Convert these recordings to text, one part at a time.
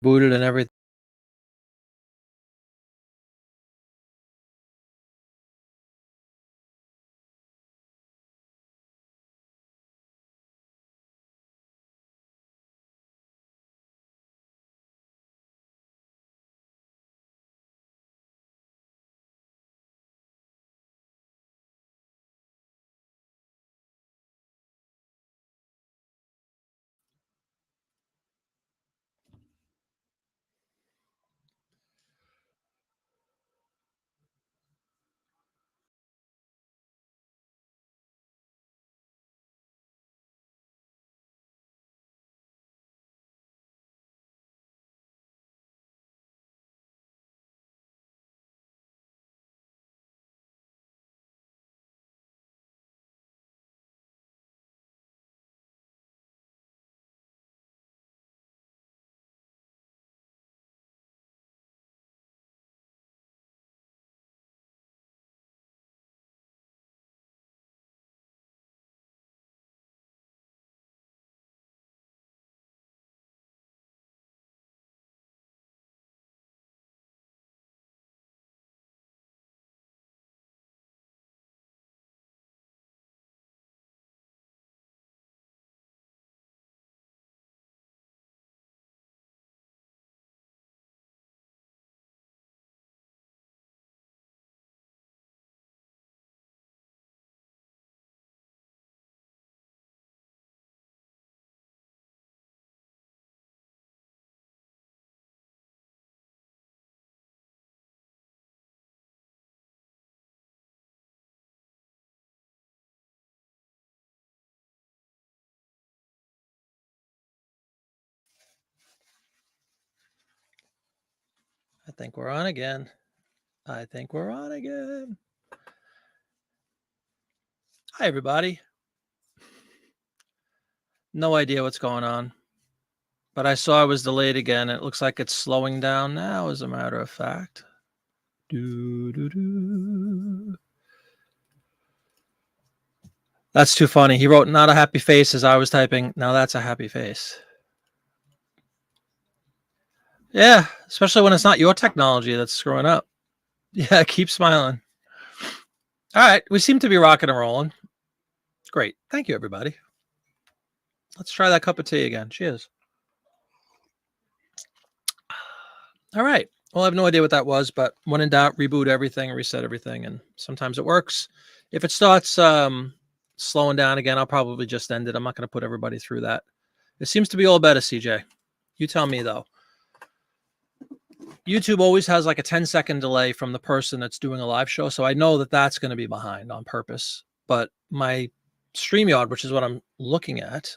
booted and everything. I think we're on again. Hi, everybody. No idea what's going on, but I saw I was delayed again. It looks like it's slowing down now, as a matter of fact. That's too funny. He wrote not a happy face as I was typing. Now that's a happy face. Yeah, especially when it's not your technology that's screwing up. Yeah, keep smiling. All right, we seem to be rocking and rolling. Great. Thank you, everybody. Let's try that cup of tea again. Cheers. All right. Well, I have no idea what that was, but when in doubt, reboot everything, reset everything, and sometimes it works. If it starts slowing down again, I'll probably just end it. I'm not going to put everybody through that. It seems to be all better, CJ. You tell me, though. YouTube always has like a 10-second delay from the person that's doing a live show, so I know that that's going to be behind on purpose. But my StreamYard, which is what I'm looking at,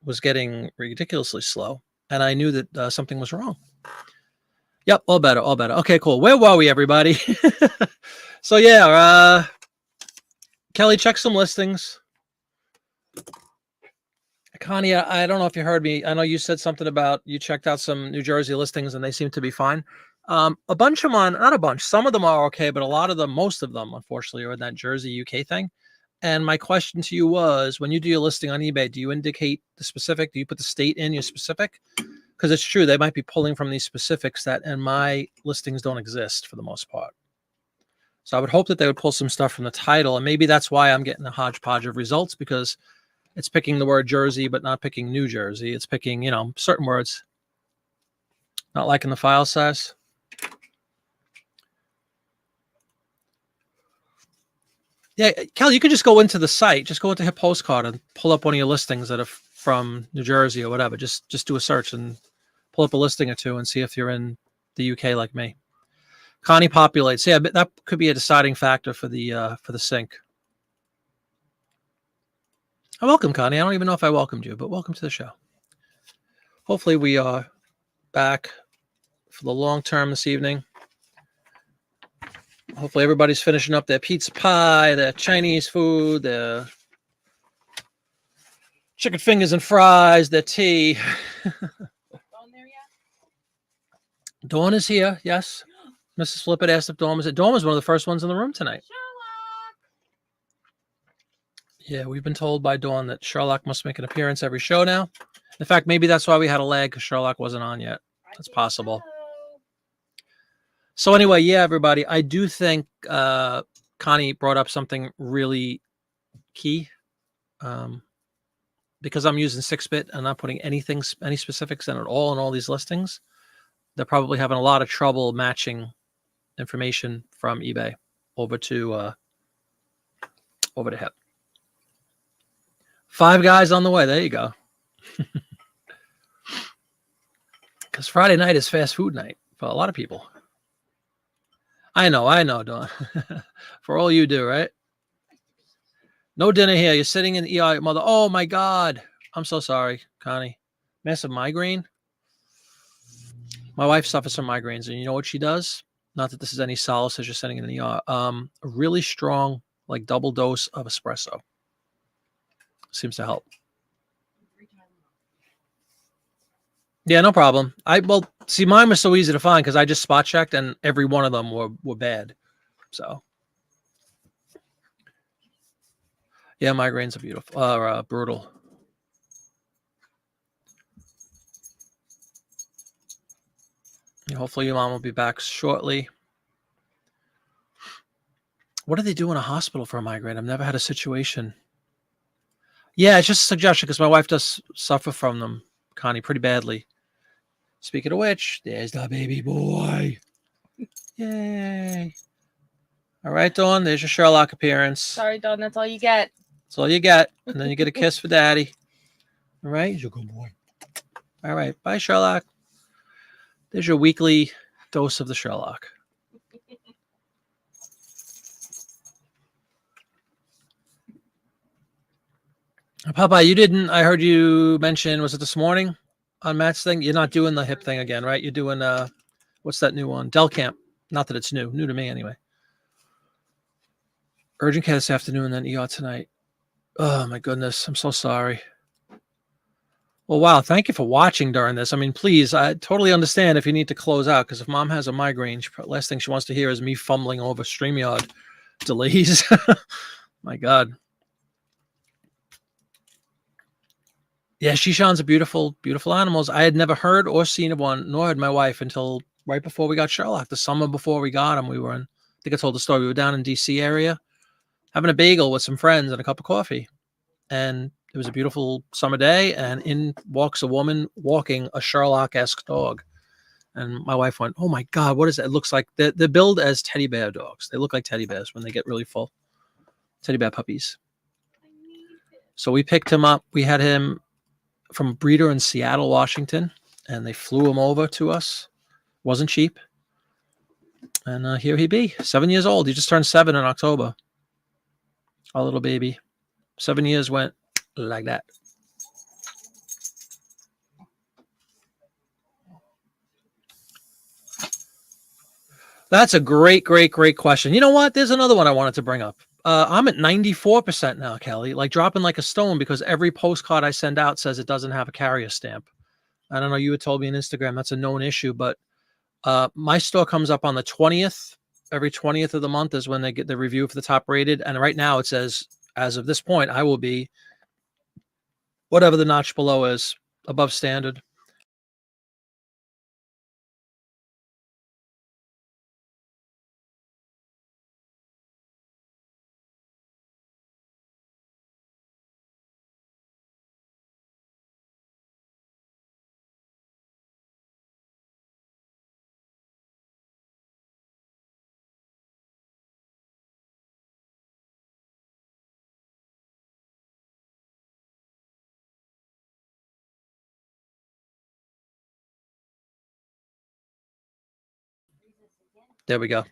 was getting ridiculously slow, and I knew that something was wrong. Yep, all better. Okay, cool. Where were we, everybody? So yeah, Kelly, check some listings. Connie, I don't know if you heard me. I know you said something about you checked out some New Jersey listings and they seem to be fine. A bunch of them not a bunch. Some of them are okay, but a lot of them, most of them, unfortunately, are in that Jersey, UK thing. And my question to you was, when you do your listing on eBay, do you indicate the specific? Do you put the state in your specific? Because it's true, they might be pulling from these specifics that in my listings don't exist for the most part. So I would hope that they would pull some stuff from the title, and maybe that's why I'm getting a hodgepodge of results, because it's picking the word Jersey, but not picking New Jersey. It's picking, certain words. Not liking the file size. Yeah, Kel, you could just go into the site, just go into Hip Postcard and pull up one of your listings that are from New Jersey or whatever. Just do a search and pull up a listing or two and see if you're in the UK like me. Connie populates. Yeah, but that could be a deciding factor for the sync. Oh, welcome, Connie. I don't even know if I welcomed you, but welcome to the show. Hopefully we are back for the long term this evening. Hopefully everybody's finishing up their pizza pie, their Chinese food, their chicken fingers and fries, their tea. Dawn there yet? Dawn is here, yes. Mrs. Flippett asked if Dawn was here. Dawn was one of the first ones in the room tonight. Sherlock! Yeah, we've been told by Dawn that Sherlock must make an appearance every show now. In fact, maybe that's why we had a lag because Sherlock wasn't on yet. That's possible. So anyway, yeah, everybody, I do think Connie brought up something really key. Because I'm using 6-bit and not putting any specifics in at all in all these listings, they're probably having a lot of trouble matching information from eBay over to HIP. 5 Guys on the way. There you go. Because Friday night is fast food night for a lot of people. I know, Dawn. For all you do, right? No dinner here. You're sitting in the ER, mother. Oh my God. I'm so sorry, Connie. Massive migraine. My wife suffers from migraines, and you know what she does? Not that this is any solace as you're sitting in the ER. A really strong, like double dose of espresso. Seems to help. Yeah, no problem. Well, see, mine was so easy to find because I just spot checked, and every one of them were bad. So. Yeah, migraines are beautiful, brutal. Hopefully your mom will be back shortly. What do they do in a hospital for a migraine? I've never had a situation. Yeah, it's just a suggestion because my wife does suffer from them, Connie, pretty badly. Speaking of which, there's the baby boy. Yay. All right, Dawn, there's your Sherlock appearance. Sorry, Dawn, that's all you get. That's all you get. And then you get a kiss for Daddy. All right, he's a good boy. All right, bye, Sherlock. There's your weekly dose of the Sherlock. Popeye, you didn't, I heard you mention, was it this morning on Matt's thing? You're not doing the hip thing again, right? You're doing, what's that new one? Del Camp. Not that it's new to me anyway. Urgent care this afternoon and then ER tonight. Oh my goodness. I'm so sorry. Well, wow. Thank you for watching during this. I mean, please, I totally understand if you need to close out because if mom has a migraine, last thing she wants to hear is me fumbling over StreamYard delays. My God. Yeah, Shishans are beautiful, beautiful animals. I had never heard or seen of one, nor had my wife until right before we got Sherlock. The summer before we got him, we were in, I think I told the story, we were down in D.C. area having a bagel with some friends and a cup of coffee. And it was a beautiful summer day, and in walks a woman walking a Sherlock-esque dog. And my wife went, oh my God, what is that? It looks like they're billed as teddy bear dogs. They look like teddy bears when they get really full. Teddy bear puppies. So we picked him up. We had him from a breeder in Seattle, Washington, and they flew him over to us. Wasn't cheap. And here he be, 7 years old. He just turned 7 in October. Our little baby. 7 years went like that. That's a great question. You know what? There's another one I wanted to bring up. I'm at 94% now, Kelly, like dropping like a stone because every postcard I send out says it doesn't have a carrier stamp. I don't know. You had told me on Instagram that's a known issue, but my store comes up on the 20th. Every 20th of the month is when they get the review for the top rated. And right now it says, as of this point, I will be whatever the notch below is, above standard. There we go. I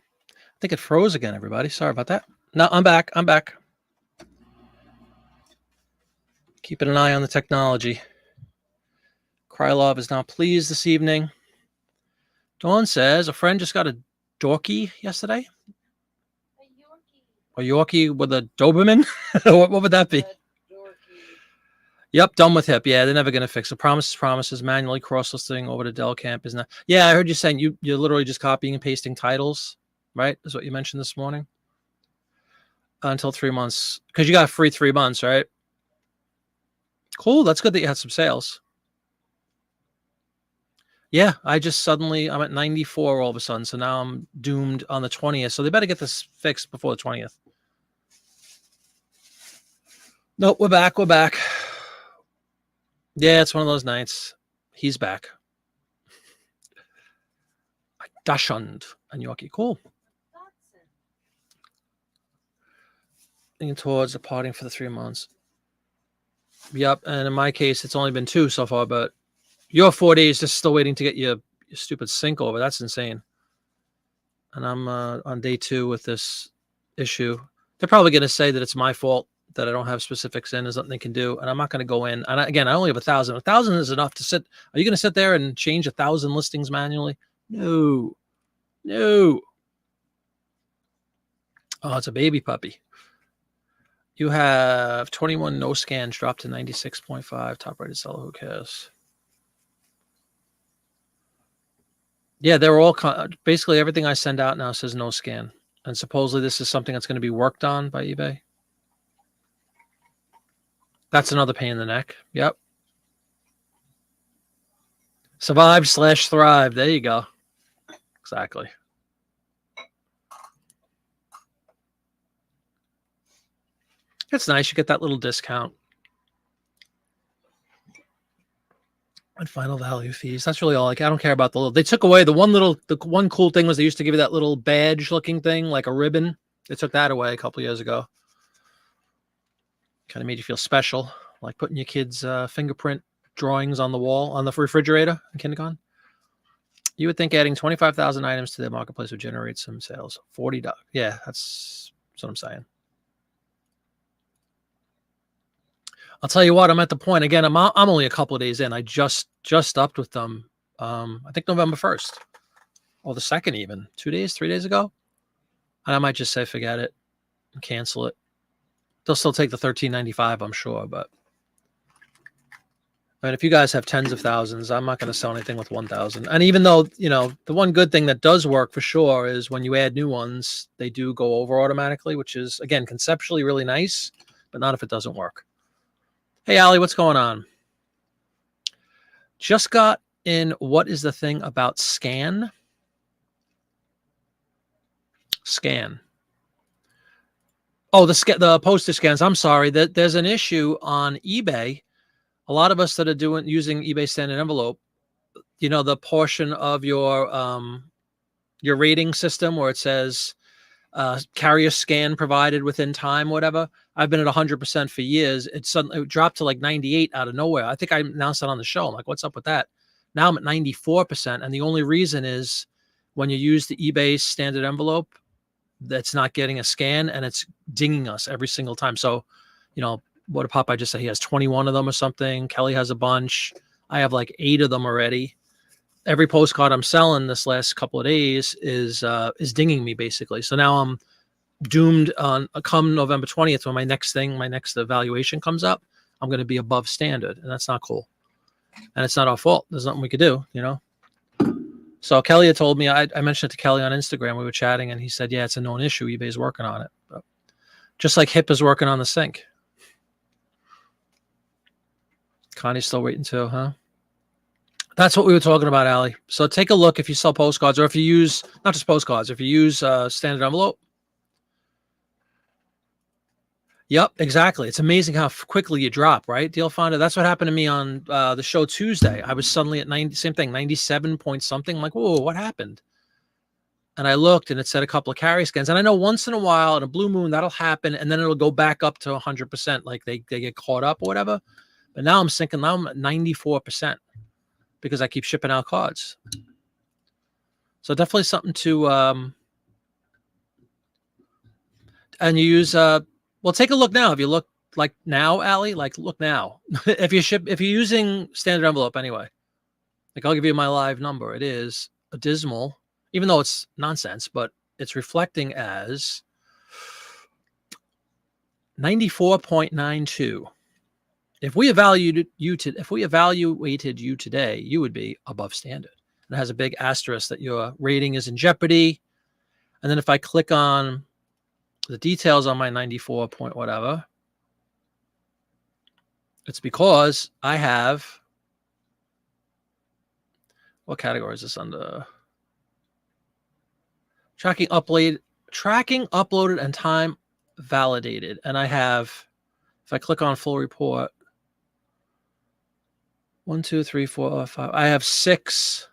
think it froze again, everybody. Sorry about that. No, I'm back. Keeping an eye on the technology. Krylov is not pleased this evening. Dawn says a friend just got a Dorky yesterday. A Yorkie with a Doberman? what would that be? Yep, done with hip. Yeah, they're never going to fix it. Promises. Manually cross-listing over to Del Camp is not. Yeah, I heard you saying you're literally just copying and pasting titles, right? Is what you mentioned this morning. Until 3 months. Because you got a free 3 months, right? Cool. That's good that you had some sales. Yeah, I just suddenly I'm at 94 all of a sudden. So now I'm doomed on the 20th. So they better get this fixed before the 20th. Nope, we're back. We're back. Yeah, it's one of those nights. He's back. Dashund and Yorkie. Cool. Dotson. Leaning towards departing for the 3 months. Yep. And in my case, it's only been 2 so far, but you're 4 days just still waiting to get your stupid sync over. That's insane. And I'm on day 2 with this issue. They're probably going to say that it's my fault that I don't have specifics in. There's nothing they can do. And I'm not going to go in. And again, I only have 1,000. 1,000 is enough to sit. Are you going to sit there and change 1,000 listings manually? No. No. Oh, it's a baby puppy. You have 21 no scans dropped to 96.5. Top rated seller. Who cares? Yeah, they're all basically everything I send out now says no scan. And supposedly this is something that's going to be worked on by eBay. That's another pain in the neck. Yep. Survive/thrive. There you go. Exactly. It's nice. You get that little discount. And final value fees. That's really all. Like, I don't care about the little. They took away the one cool thing was they used to give you that little badge looking thing, like a ribbon. They took that away a couple years ago. Kind of made you feel special, like putting your kids' fingerprint drawings on the wall on the refrigerator in kindergarten. You would think adding 25,000 items to the marketplace would generate some sales. $40. Yeah, that's what I'm saying. I'll tell you what, I'm at the point again. I'm only a couple of days in. I just upped with them. I think November 1st or the 2nd, even 3 days ago. And I might just say, forget it and cancel it. They'll still take the $13.95, I'm sure. But and if you guys have tens of thousands, I'm not going to sell anything with 1,000. And even though, the one good thing that does work for sure is when you add new ones, they do go over automatically, which is, again, conceptually really nice, but not if it doesn't work. Hey, Allie, what's going on? Just got in. What is the thing about scan? Scan. Oh, the postage scans. I'm sorry. There's an issue on eBay. A lot of us that are using eBay standard envelope, the portion of your rating system where it says carrier scan provided within time, whatever. I've been at 100% for years. It dropped to like 98 out of nowhere. I think I announced that on the show. I'm like, what's up with that? Now I'm at 94%. And the only reason is when you use the eBay standard envelope, that's not getting a scan and it's dinging us every single time. So, what did Popeye just say? He has 21 of them or something. Kelly has a bunch. I have like 8 of them already. Every postcard I'm selling this last couple of days is dinging me basically. So now I'm doomed on come November 20th when my next evaluation comes up. I'm going to be above standard, and that's not cool. And it's not our fault. There's nothing we could do, So Kelly had told me, I mentioned it to Kelly on Instagram. We were chatting, and he said, yeah, it's a known issue. eBay's working on it. But just like HIP is working on the sync. Connie's still waiting too, huh? That's what we were talking about, Allie. So take a look if you sell postcards or if you use, not just postcards, if you use standard envelope. Yep, exactly. It's amazing how quickly you drop, right? Deal finder. That's what happened to me on the show Tuesday. I was suddenly at 90, same thing, 97 point something. I'm like, whoa, what happened? And I looked and it said a couple of carry scans. And I know once in a while in a blue moon, that'll happen. And then it'll go back up to 100%. Like they get caught up or whatever. But now I'm sinking. Now I'm at 94% because I keep shipping out cards. So definitely something to, and you use, well, take a look now. If you look like now, Allie, like look now. if you're using standard envelope anyway, like I'll give you my live number. It is abysmal, even though it's nonsense, but it's reflecting as 94.92. If we evaluated you today, you would be above standard. It has a big asterisk that your rating is in jeopardy. And then if I click on the details on my 94 point whatever, it's because I have, What category is this under? Tracking uploaded and time validated. And I have, if I click on full report, 1, 2, 3, 4, 5. I have 6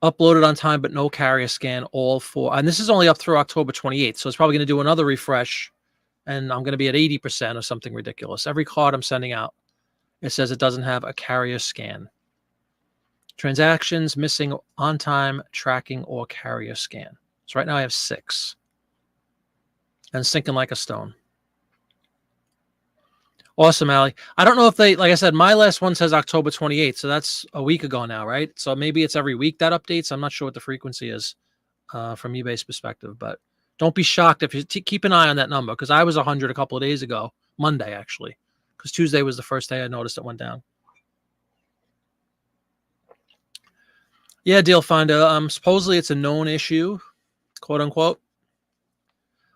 uploaded on time, but no carrier scan. All 4, and this is only up through October 28th. So it's probably going to do another refresh, and I'm going to be at 80% or something ridiculous. Every card I'm sending out, it says it doesn't have a carrier scan. Transactions missing on time tracking or carrier scan. So right now I have 6, and sinking like a stone. Awesome, Allie. I don't know if they, like I said, my last one says October 28th, so that's a week ago now, right? So maybe it's every week that updates. I'm not sure what the frequency is from eBay's perspective, but don't be shocked if you keep an eye on that number, because I was 100 a couple of days ago, Monday actually, because Tuesday was the first day I noticed it went down. Yeah, Deal Finder. Supposedly it's a known issue, quote unquote.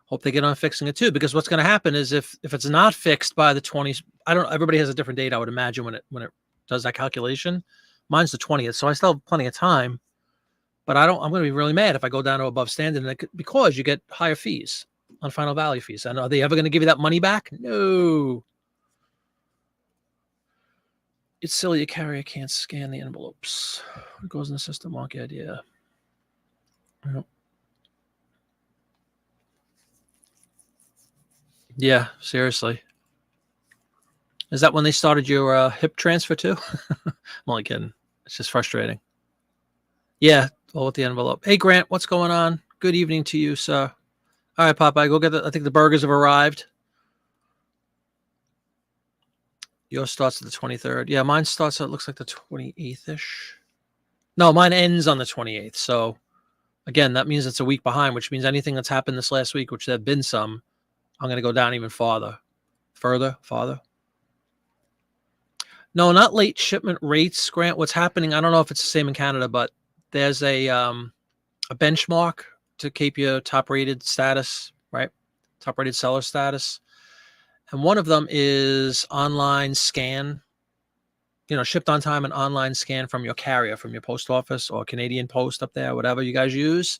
Hope they get on fixing it too, because what's going to happen is if it's not fixed by the 20th, everybody has a different date, I would imagine, when it does that calculation. Mine's the 20th, so I still have plenty of time. But I'm going to be really mad if I go down to above standard, because you get higher fees on final value fees. And are they ever going to give you that money back? No. It's silly a carrier can't scan the envelopes. It goes in the system. Wonky idea. Yep. Yeah, seriously. Is that when they started your hip transfer too? I'm only kidding. It's just frustrating. Yeah, all with the envelope. Hey, Grant, what's going on? Good evening to you, sir. All right, Popeye, go get I think the burgers have arrived. Yours starts at the 23rd. Yeah, mine starts at, it looks like the 28th-ish. No, mine ends on the 28th. So, again, that means it's a week behind, which means anything that's happened this last week, which there have been some, I'm going to go down even farther. Farther. No, not late shipment rates, Grant. What's happening, I don't know if it's the same in Canada, but there's a benchmark to keep your top-rated status, right? Top-rated seller status. And one of them is online scan, shipped on time and online scan from your carrier, from your post office or Canadian Post up there, whatever you guys use.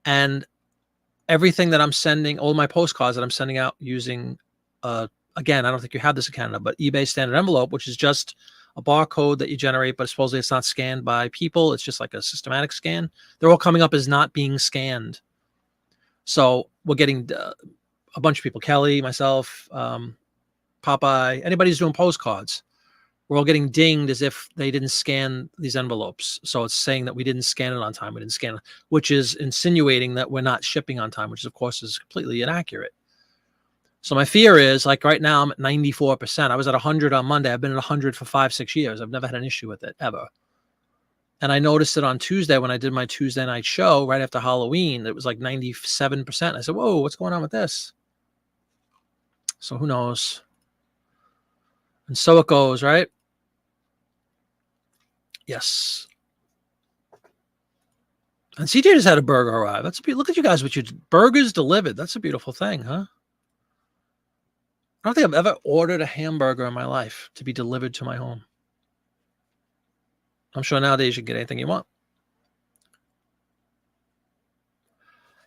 And everything that I'm sending, all my postcards that I'm sending out using, again, I don't think you have this in Canada, but eBay standard envelope, which is just a barcode that you generate, but supposedly it's not scanned by people. It's just like a systematic scan. They're all coming up as not being scanned. So we're getting a bunch of people, Kelly, myself, Popeye, anybody who's doing postcards, we're all getting dinged as if they didn't scan these envelopes. So it's saying that we didn't scan it on time. We didn't scan it, which is insinuating that we're not shipping on time, which of course is completely inaccurate. So my fear is, like right now I'm at 94%. I was at 100 on Monday. I've been at 100 for 5-6 years. I've never had an issue with it ever. And I noticed it on Tuesday when I did my Tuesday night show right after Halloween. It was like 97%. I said, whoa, what's going on with this? So who knows? And so it goes, right? Yes. And CJ just had a burger arrive. That's look at you guys with your burgers delivered. That's a beautiful thing, huh? I don't think I've ever ordered a hamburger in my life to be delivered to my home. I'm sure nowadays you can get anything you want.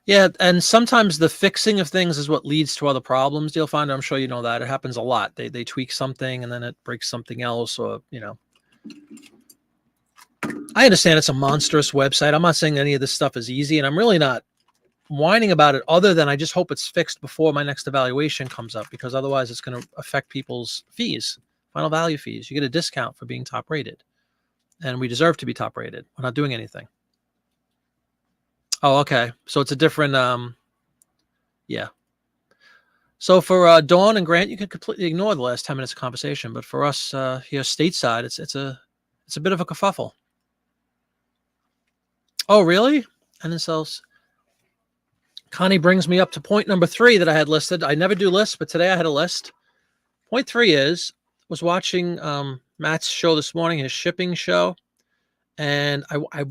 Yeah, and sometimes the fixing of things is what leads to other problems. You'll find, I'm sure you know that. It happens a lot. They tweak something and then it breaks something else, or, I understand it's a monstrous website. I'm not saying any of this stuff is easy, and I'm really not whining about it, other than I just hope it's fixed before my next evaluation comes up, because otherwise it's going to affect people's fees, final value fees. You get a discount for being top rated, and we deserve to be top rated. We're not doing anything. Oh, okay. So it's a different, yeah. So for Dawn and Grant, you can completely ignore the last 10 minutes of conversation, but for us here stateside, it's a bit of a kerfuffle. Oh, really? And then sells. Connie brings me up to point number 3 that I had listed. I never do lists, but today I had a list. Point 3 was watching Matt's show this morning, his shipping show, and I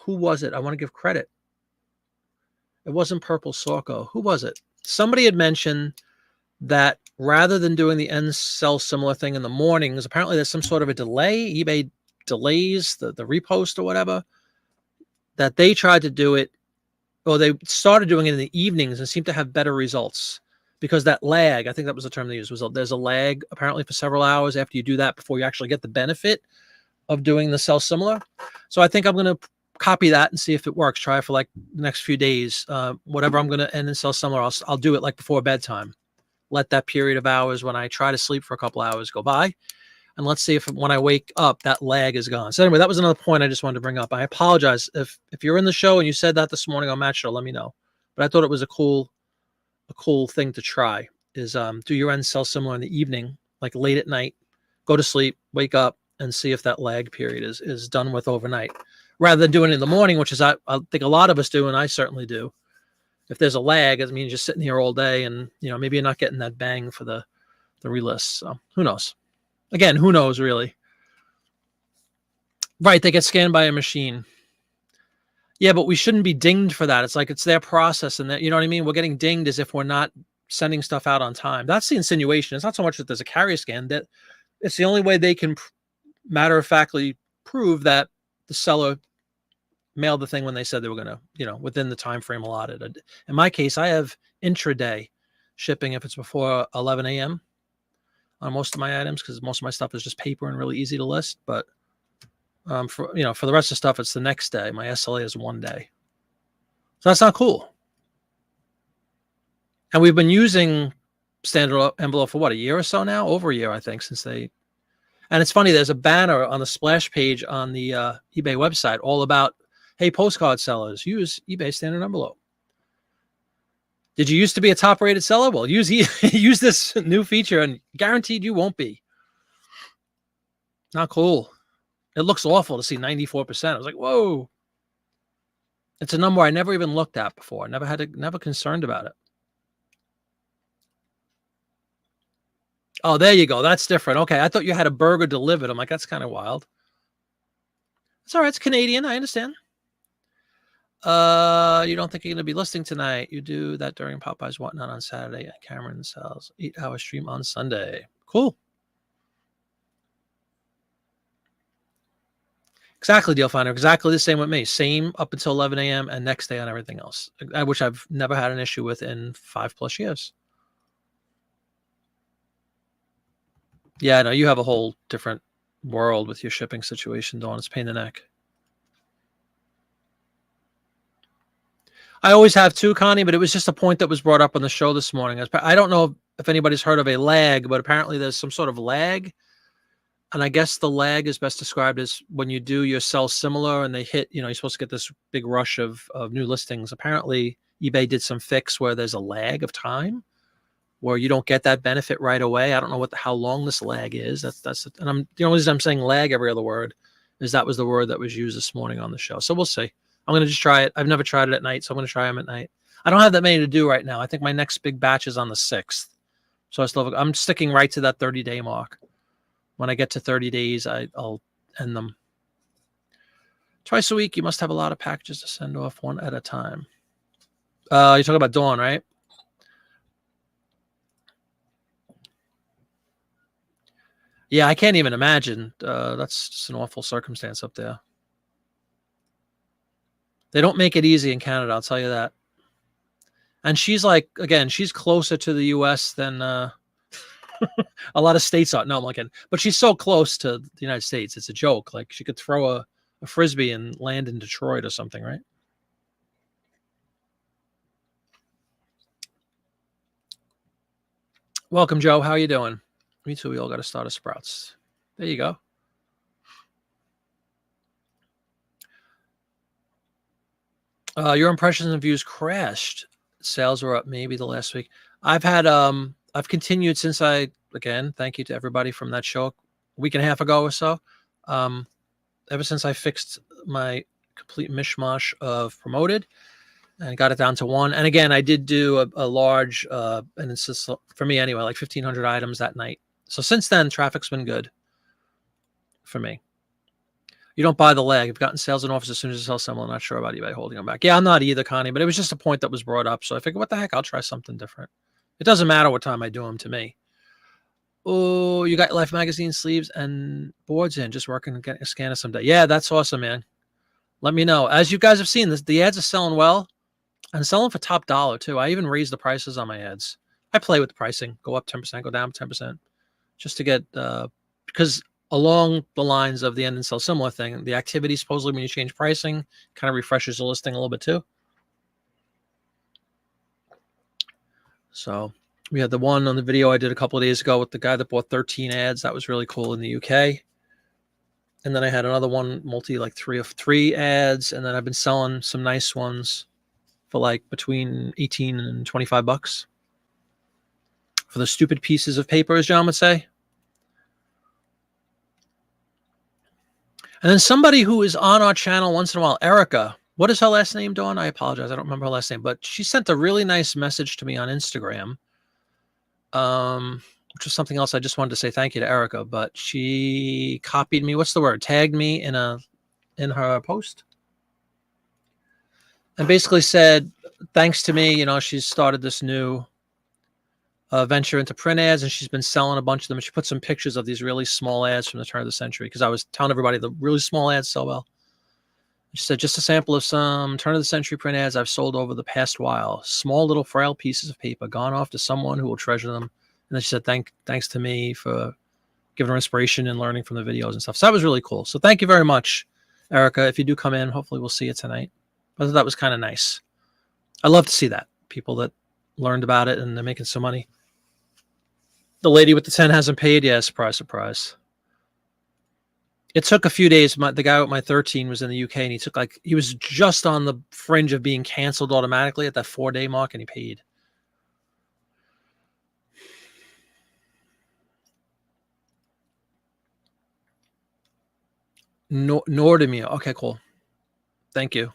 who was it? I want to give credit. It wasn't Purple Sorko. Who was it? Somebody had mentioned that rather than doing the end sell similar thing in the mornings, apparently there's some sort of a delay. eBay delays, the repost or whatever, that they tried to do it, or they started doing it in the evenings and seemed to have better results because that lag, I think that was the term they used, was there's a lag apparently for several hours after you do that before you actually get the benefit of doing the sell similar. So I think I'm going to copy that and see if it works. Try it for like the next few days. Whatever I'm going to end and sell similar, I'll do it like before bedtime. Let that period of hours when I try to sleep for a couple hours go by. And let's see if when I wake up, that lag is gone. So anyway, that was another point I just wanted to bring up. I apologize if you're in the show and you said that this morning on Match Show, let me know. But I thought it was a cool thing to try is do your end sell similar in the evening, like late at night, go to sleep, wake up, and see if that lag period is done with overnight, rather than doing it in the morning, which is I think a lot of us do, and I certainly do. If there's a lag, it means you're sitting here all day, and maybe you're not getting that bang for the relist. So who knows? Again, who knows really? Right, they get scanned by a machine. Yeah, but we shouldn't be dinged for that. It's like it's their process, and that you know what I mean. We're getting dinged as if we're not sending stuff out on time. That's the insinuation. It's not so much that there's a carrier scan, that it's the only way they can matter of factly prove that the seller mailed the thing when they said they were going to, within the time frame allotted. In my case, I have intraday shipping if it's before 11 a.m. on most of my items, because most of my stuff is just paper and really easy to list. But for the rest of the stuff, it's the next day. My SLA is 1 day, so that's not cool. And we've been using standard envelope for what, a year or so now? Over a year, I think, since they. And it's funny, there's a banner on the splash page on the eBay website all about, hey, postcard sellers, use eBay standard envelope. Did you used to be a top-rated seller? Well, use this new feature, and guaranteed you won't be. Not cool. It looks awful to see 94%. I was like, whoa. It's a number I never even looked at before. Never concerned about it. Oh, there you go. That's different. Okay, I thought you had a burger delivered. I'm like, that's kind of wild. It's all right. It's Canadian. I understand. You don't think you're going to be listing tonight? You do that during Popeye's Whatnot on Saturday, and Cameron sells 8-hour stream on Sunday. Cool. Exactly, Deal Finder. Exactly the same with me. Same up until 11 a.m. and next day on everything else, which I've never had an issue with in 5+ years. Yeah, no, you have a whole different world with your shipping situation, Dawn. It's a pain in the neck. I always have too, Connie, but it was just a point that was brought up on the show this morning. I don't know if anybody's heard of a lag, but apparently there's some sort of lag. And I guess the lag is best described as when you do your sell similar and they hit, you're supposed to get this big rush of new listings. Apparently, eBay did some fix where there's a lag of time where you don't get that benefit right away. I don't know how long this lag is. And the only reason I'm saying lag every other word is that was the word that was used this morning on the show. So we'll see. I'm going to just try it. I've never tried it at night, so I'm going to try them at night. I don't have that many to do right now. I think my next big batch is on the 6th. So I'm sticking right to that 30-day mark. When I get to 30 days, I'll end them. Twice a week, you must have a lot of packages to send off one at a time. You're talking about Dawn, right? Yeah, I can't even imagine. That's just an awful circumstance up there. They don't make it easy in Canada, I'll tell you that. And she's she's closer to the U.S. than a lot of states are. No, I'm looking. But she's so close to the United States. It's a joke. Like she could throw a Frisbee and land in Detroit or something, right? Welcome, Joe. How are you doing? Me too. We all got to start at Sprouts. There you go. Your impressions and views crashed. Sales were up maybe the last week. I've continued since again, thank you to everybody from that show a week and a half ago or so. Ever since I fixed my complete mishmash of promoted and got it down to 1. And again, I did do a large, and it's just, for me anyway, like 1,500 items that night. So since then, traffic's been good for me. You don't buy the lag. You've gotten sales and offers as soon as you sell someone. I'm not sure about eBay holding them back. Yeah, I'm not either, Connie, but it was just a point that was brought up. So I figured, what the heck? I'll try something different. It doesn't matter what time I do them to me. Oh, you got Life magazine sleeves and boards in. Just working and getting a scanner someday. Yeah, that's awesome, man. Let me know. As you guys have seen, the ads are selling well and selling for top dollar too. I even raised the prices on my ads. I play with the pricing. Go up 10%, go down 10%, just to get because along the lines of the end and sell similar thing, the activity supposedly when you change pricing kind of refreshes the listing a little bit too. So we had the one on the video I did a couple of days ago with the guy that bought 13 ads. That was really cool in the UK. And then I had another one like 3 of 3 ads. And then I've been selling some nice ones for like between 18 and 25 bucks for the stupid pieces of paper, as John would say. And then somebody who is on our channel once in a while, Erica. What is her last name, Dawn? I apologize. I don't remember her last name, but she sent a really nice message to me on Instagram. Which was something else I just wanted to say thank you to Erica, but she copied me. What's the word? Tagged me in her post. And basically said, thanks to me, she's started this new venture into print ads, and she's been selling a bunch of them. And she put some pictures of these really small ads from the turn of the century because I was telling everybody the really small ads sell well. She said, just a sample of some turn of the century print ads I've sold over the past while. Small little frail pieces of paper gone off to someone who will treasure them. And then she said, thanks to me for giving her inspiration and learning from the videos and stuff. So that was really cool. So thank you very much, Erica. If you do come in, hopefully we'll see you tonight. But that was kind of nice. I love to see that. People that learned about it and they're making some money. The lady with the 10 hasn't paid. Yeah, surprise, surprise. It took a few days. The guy with my 13 was in the UK, and he was just on the fringe of being canceled automatically at that 4-day mark, and he paid. Nordemir. Okay, cool. Thank you.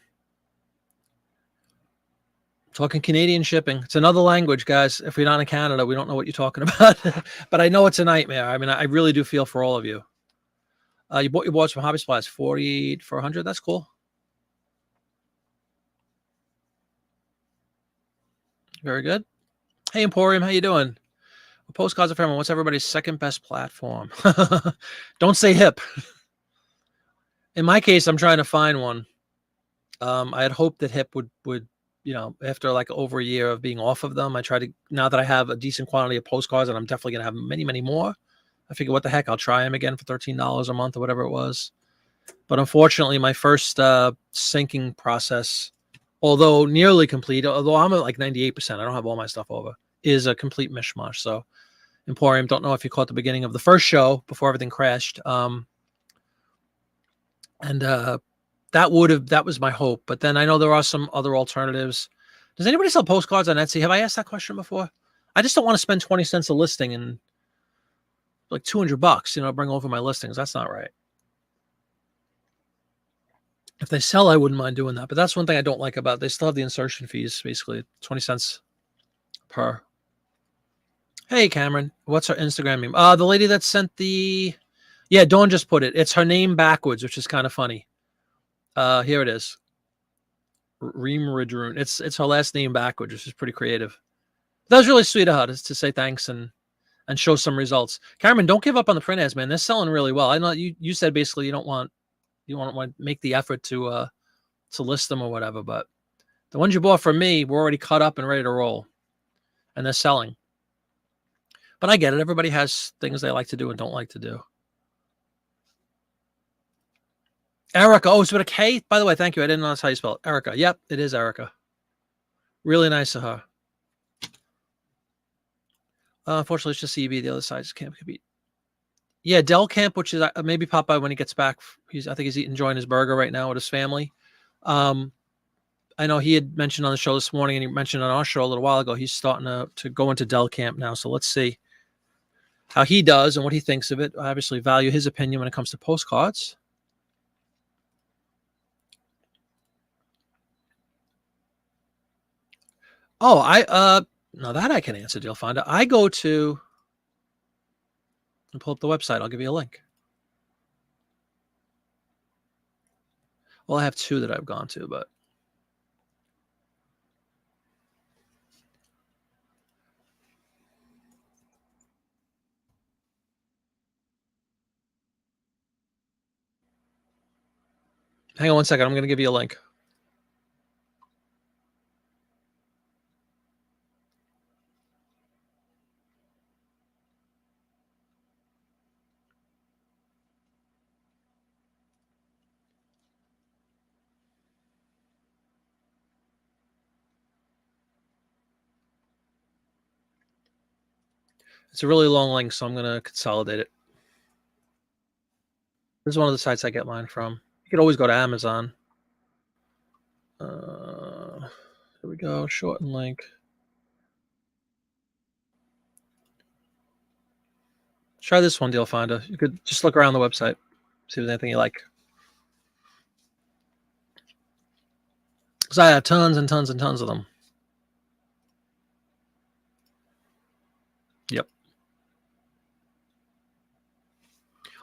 Talking Canadian shipping. It's another language, guys. If we're not in Canada, we don't know what you're talking about. But I know it's a nightmare. I mean, I really do feel for all of you. You bought your boards from Hobby Supplies, 40 for 100. That's cool. Very good. Hey, Emporium, how you doing? Postcards of Fairmont. What's everybody's second best platform? Don't say hip. In my case, I'm trying to find one. I had hoped that hip would after like over a year of being off of them, now that I have a decent quantity of postcards, and I'm definitely going to have many, many more. I figure, what the heck, I'll try them again for $13 a month or whatever it was. But unfortunately, my first syncing process, although nearly complete, although I'm at like 98%, I don't have all my stuff over, is a complete mishmash. So Emporium, don't know if you caught the beginning of the first show before everything crashed. That was my hope. But then I know there are some other alternatives. Does anybody sell postcards on Etsy? Have I asked that question before? I just don't want to spend 20 cents a listing and like $200, bring over my listings. That's not right. If they sell, I wouldn't mind doing that. But that's one thing I don't like about it. They still have the insertion fees, basically 20 cents per. Hey, Cameron, what's her Instagram name? The lady that sent yeah, Dawn just put it. It's her name backwards, which is kind of funny. Here it is. Reem Ridroon. It's her last name backwards, which is pretty creative. That was really sweet of her to say thanks and show some results. Cameron, don't give up on the print ads, man. They're selling really well. I know you said basically you don't want to make the effort to list them or whatever, but the ones you bought from me were already cut up and ready to roll, and they're selling. But I get it. Everybody has things they like to do and don't like to do. Erica. Oh, it's with a K? By the way, thank you. I didn't know that's how you spell it. Erica. Yep, it is Erica. Really nice of her. Unfortunately, it's just CB. The other side just can't compete. Yeah, Del Camp, which is maybe pop by when he gets back. I think he's enjoying his burger right now with his family. I know he had mentioned on the show this morning, and he mentioned on our show a little while ago, he's starting to go into Del Camp now. So let's see how he does and what he thinks of it. I obviously value his opinion when it comes to postcards. Oh, now that I can answer, Deal Fonda. I go to and pull up the website. I'll give you a link. Well, I have 2 that I've gone to, but Hang on one second. I'm going to give you a link. It's a really long link, so I'm going to consolidate it. This is one of the sites I get mine from. You could always go to Amazon. Here we go. Shorten link. Try this one, Deal Finder. You could just look around the website, see if there's anything you like. Because I have tons and tons and tons of them. Yep.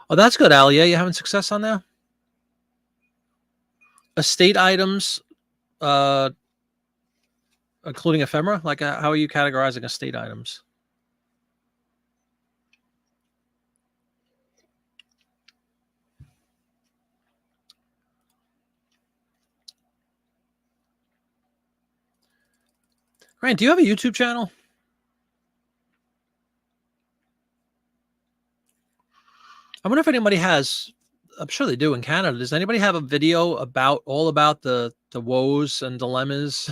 Oh, that's good, Ali. Yeah, you having success on there? Estate items, including ephemera? Like, how are you categorizing estate items? Grant, do you have a YouTube channel? I wonder if anybody has. I'm sure they do in Canada. Does anybody have a video about the woes and dilemmas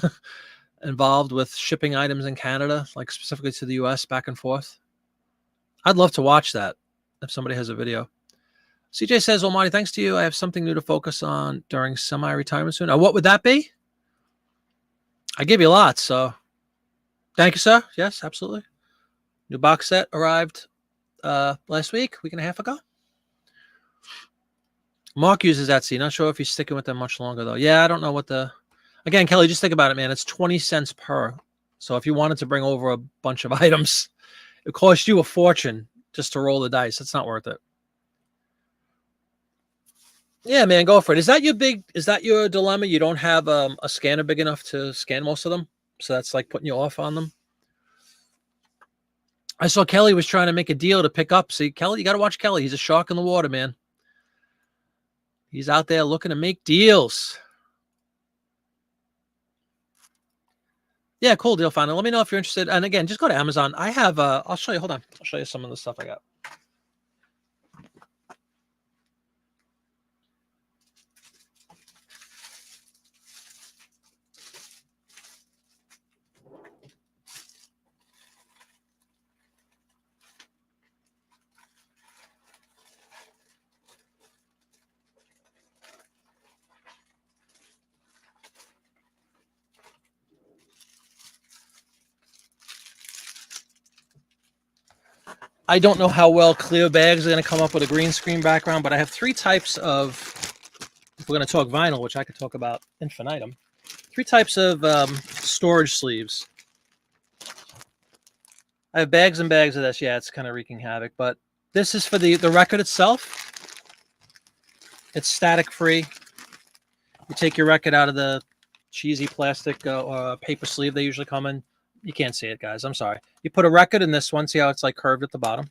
involved with shipping items in Canada, like specifically to the US back and forth? I'd love to watch that if somebody has a video. CJ says, Almighty, thanks to you, I have something new to focus on during semi-retirement soon. What would that be? I give you lots, so thank you, sir. Yes, absolutely. New box set arrived last week and a half ago. Mark uses Etsy. Not sure if he's sticking with them much longer, though. Yeah, I don't know what the... Again, Kelly, just think about it, man. It's 20 cents per. So if you wanted to bring over a bunch of items, it costs you a fortune just to roll the dice. It's not worth it. Yeah, man, go for it. Is that your dilemma? You don't have a scanner big enough to scan most of them? So that's like putting you off on them? I saw Kelly was trying to make a deal to pick up. See, Kelly, you got to watch Kelly. He's a shark in the water, man. He's out there looking to make deals. Yeah, cool, Deal Finder. Let me know if you're interested. And again, just go to Amazon. I have, I'll show you. Hold on. I'll show you some of the stuff I got. I don't know how well clear bags are going to come up with a green screen background, but I have three types of, if we're going to talk vinyl, which I could talk about infinitum, three types of storage sleeves. I have bags and bags of this. Yeah, it's kind of wreaking havoc, but this is for the record itself. It's static free. You take your record out of the cheesy plastic paper sleeve they usually come in. You can't see it, guys. I'm sorry. You put a record in this one. See how it's like curved at the bottom?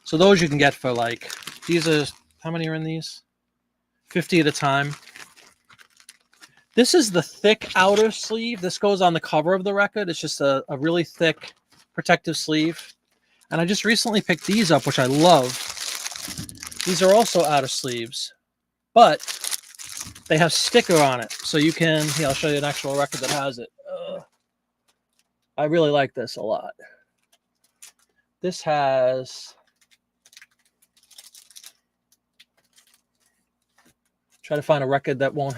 So those you can get for like, these are, how many are in these? 50 at a time. This is the thick outer sleeve. This goes on the cover of the record. It's just a really thick protective sleeve. And I just recently picked these up, which I love. These are also outer sleeves, but they have sticker on it. So you can, here, I'll show you an actual record that has it. I really like this a lot. This has, try to find a record that won't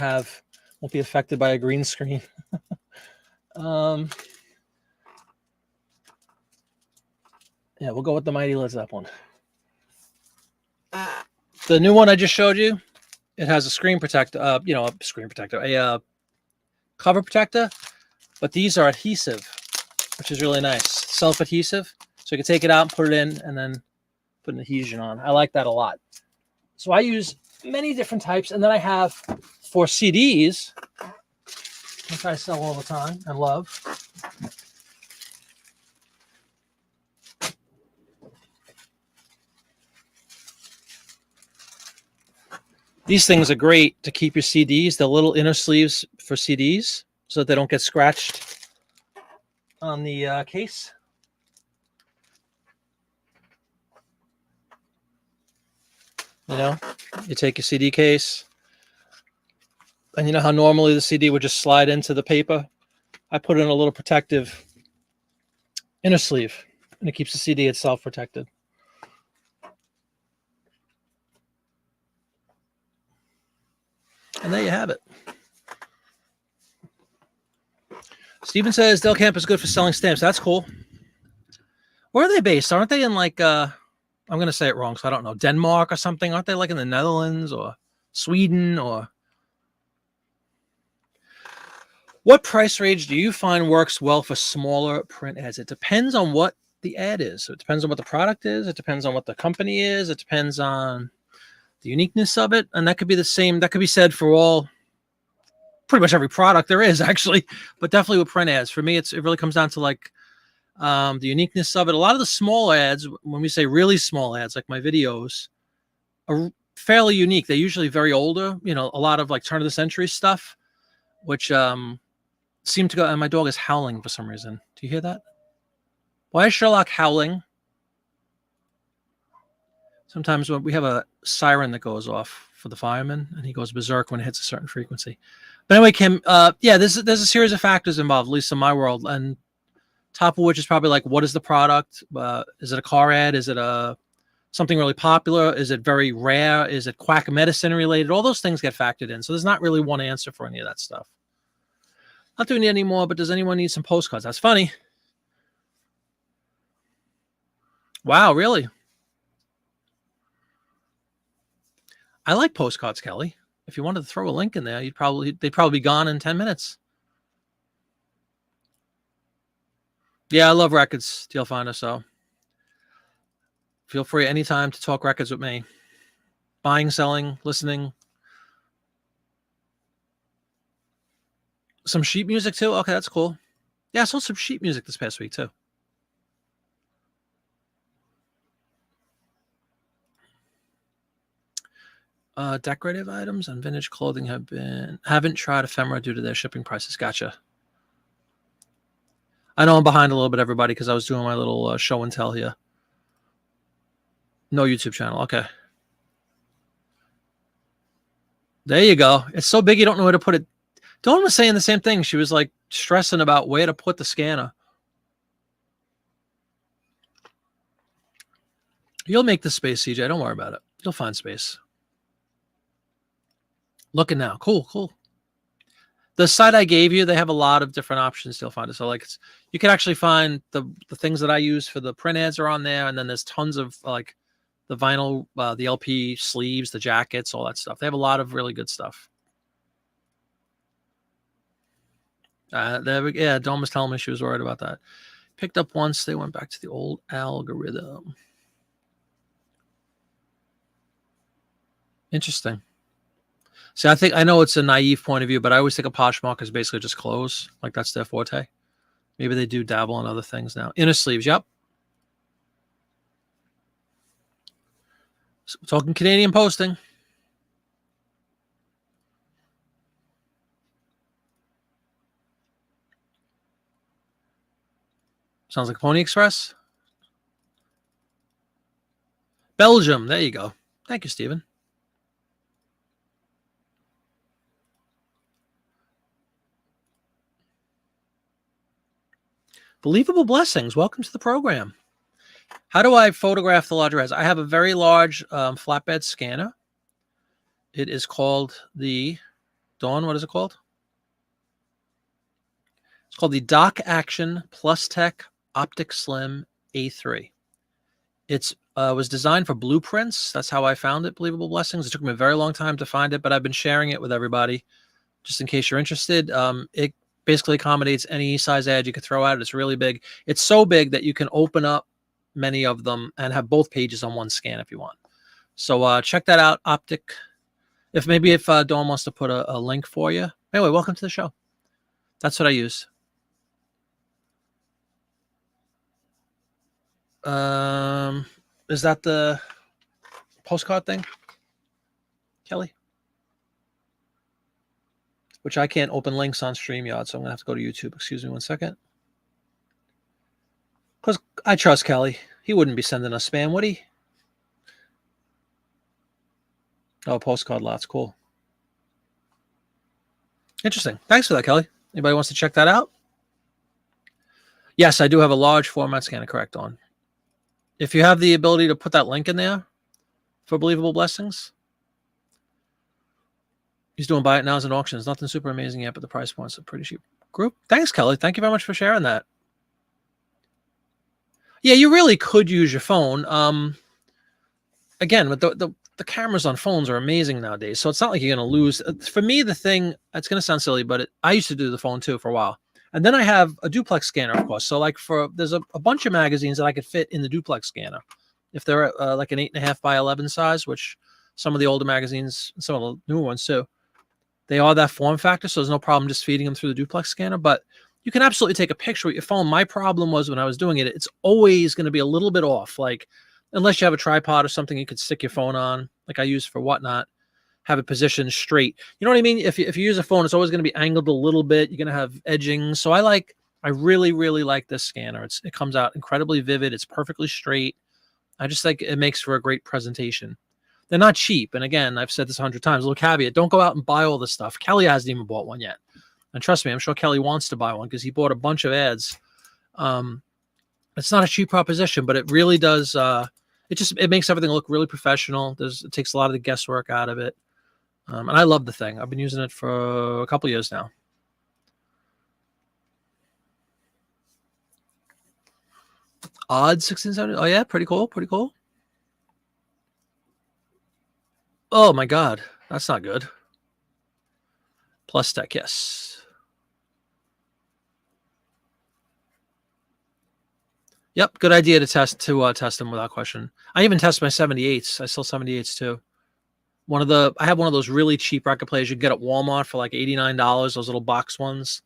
be affected by a green screen. Yeah, we'll go with the Mighty Led Zeppelin. The new one I just showed you, it has a screen protector, a screen protector, a cover protector, but these are adhesive, which is really nice. Self-adhesive. So you can take it out and put it in and then put an adhesion on. I like that a lot. So I use many different types. And then I have for CDs, which I sell all the time and love. These things are great to keep your CDs, the little inner sleeves for CDs, so that they don't get scratched on the case. You know, you take your CD case, and you know how normally the CD would just slide into the paper? I put in a little protective inner sleeve, and it keeps the CD itself protected. And there you have it. Steven says Del Camp is good for selling stamps. That's cool. Where are they based? Aren't they in like I'm gonna say it wrong, so I don't know. Denmark or something? Aren't they like in the Netherlands or Sweden or what price range do you find works well for smaller print ads? It depends on what the ad is. So it depends on what the product is. It depends on what the company is. It depends on the uniqueness of it. And that could be the same. That could be said for all pretty much every product there is actually, but definitely with print ads. For me, it really comes down to like the uniqueness of it. A lot of the small ads, when we say really small ads, like my videos, are fairly unique. They're usually very older, you know, a lot of like turn of the century stuff, which seem to go. And my dog is howling for some reason. Do you hear that? Why is Sherlock howling? Sometimes when we have a siren that goes off for the fireman, and he goes berserk when it hits a certain frequency. But anyway, Kim, yeah, there's a series of factors involved, at least in my world, and top of which is probably like, what is the product? Is it a car ad? Is it something really popular? Is it very rare? Is it quack medicine related? All those things get factored in. So there's not really one answer for any of that stuff. Not doing it anymore, but does anyone need some postcards? That's funny. Wow, really? I like postcards, Kelly. If you wanted to throw a link in there, they'd probably be gone in 10 minutes. Yeah, I love records, Deal Finder, so feel free anytime to talk records with me. Buying, selling, listening. Some sheet music too? Okay, that's cool. Yeah, I sold some sheet music this past week too. Decorative items and vintage clothing haven't tried ephemera due to their shipping prices. Gotcha. I know I'm behind a little bit, everybody, because I was doing my little show and tell here. No YouTube channel. Okay. There you go. It's so big you don't know where to put it. Dawn was saying the same thing. She was like stressing about where to put the scanner. You'll make the space, CJ. Don't worry about it. You'll find space. Looking now. Cool, cool. The site I gave you, they have a lot of different options you'll find it. So like you can actually find the things that I use for the print ads are on there. And then there's tons of like the vinyl, the LP sleeves, the jackets, all that stuff. They have a lot of really good stuff. Yeah, Dawn was telling me she was worried about that. Picked up once, they went back to the old algorithm. Interesting. See, I know it's a naive point of view, but I always think of Poshmark as basically just clothes. Like that's their forte. Maybe they do dabble in other things now. Inner sleeves, yep. So, talking Canadian posting. Sounds like Pony Express. Belgium, there you go. Thank you, Stephen. Believable Blessings, welcome to the program. How do I photograph the larger ads? I have a very large flatbed scanner. It is called the, Dawn, what is it called? It's called the Dock Action Plus Tech Optic Slim A3. It's was designed for blueprints. That's how I found it, Believable Blessings. It took me a very long time to find it, but I've been sharing it with everybody just in case you're interested. It basically accommodates any size ad you could throw at it. It's really big. It's so big that you can open up many of them and have both pages on one scan if you want. So check that out, Optic. If Dawn wants to put a link for you. Anyway, welcome to the show. That's what I use. Is that the postcard thing, Kelly? which I can't open links on StreamYard, so I'm going to have to go to YouTube. Excuse me 1 second. Because I trust Kelly. He wouldn't be sending us spam, would he? Oh, postcard lots. Cool. Interesting. Thanks for that, Kelly. Anybody wants to check that out? Yes, I do have a large format scanner, correct, on. If you have the ability to put that link in there for Believable Blessings. He's doing buy it now as an auction. It's nothing super amazing yet, but the price points are pretty cheap. Group. Thanks, Kelly. Thank you very much for sharing that. Yeah, you really could use your phone. Again, with the cameras on phones are amazing nowadays, so it's not like you're going to lose. For me, the thing, it's going to sound silly, but I used to do the phone too for a while. And then I have a duplex scanner, of course. So like there's a bunch of magazines that I could fit in the duplex scanner. If they're like an 8.5 by 11 size, which some of the older magazines, some of the newer ones too, they are that form factor. So there's no problem just feeding them through the duplex scanner. But you can absolutely take a picture with your phone. My problem was when I was doing it, it's always going to be a little bit off. Like, unless you have a tripod or something you could stick your phone on, like I use for Whatnot, have it positioned straight. You know what I mean? If you use a phone, it's always going to be angled a little bit. You're going to have edging. So I really, really like this scanner. It comes out incredibly vivid. It's perfectly straight. I just think it makes for a great presentation. They're not cheap. And again, I've said this 100 times, a little caveat, don't go out and buy all this stuff. Kelly hasn't even bought one yet. And trust me, I'm sure Kelly wants to buy one because he bought a bunch of ads. It's not a cheap proposition, but it really does. It makes everything look really professional. It takes a lot of the guesswork out of it. And I love the thing. I've been using it for a couple years now. Odd 1670. Oh yeah, pretty cool. Pretty cool. Oh my God, that's not good. Plus deck, yes. Yep, good idea to test them without question. I even test my 78s. I sell 78s too. I have one of those really cheap record players you can get at Walmart for like $89, those little box ones.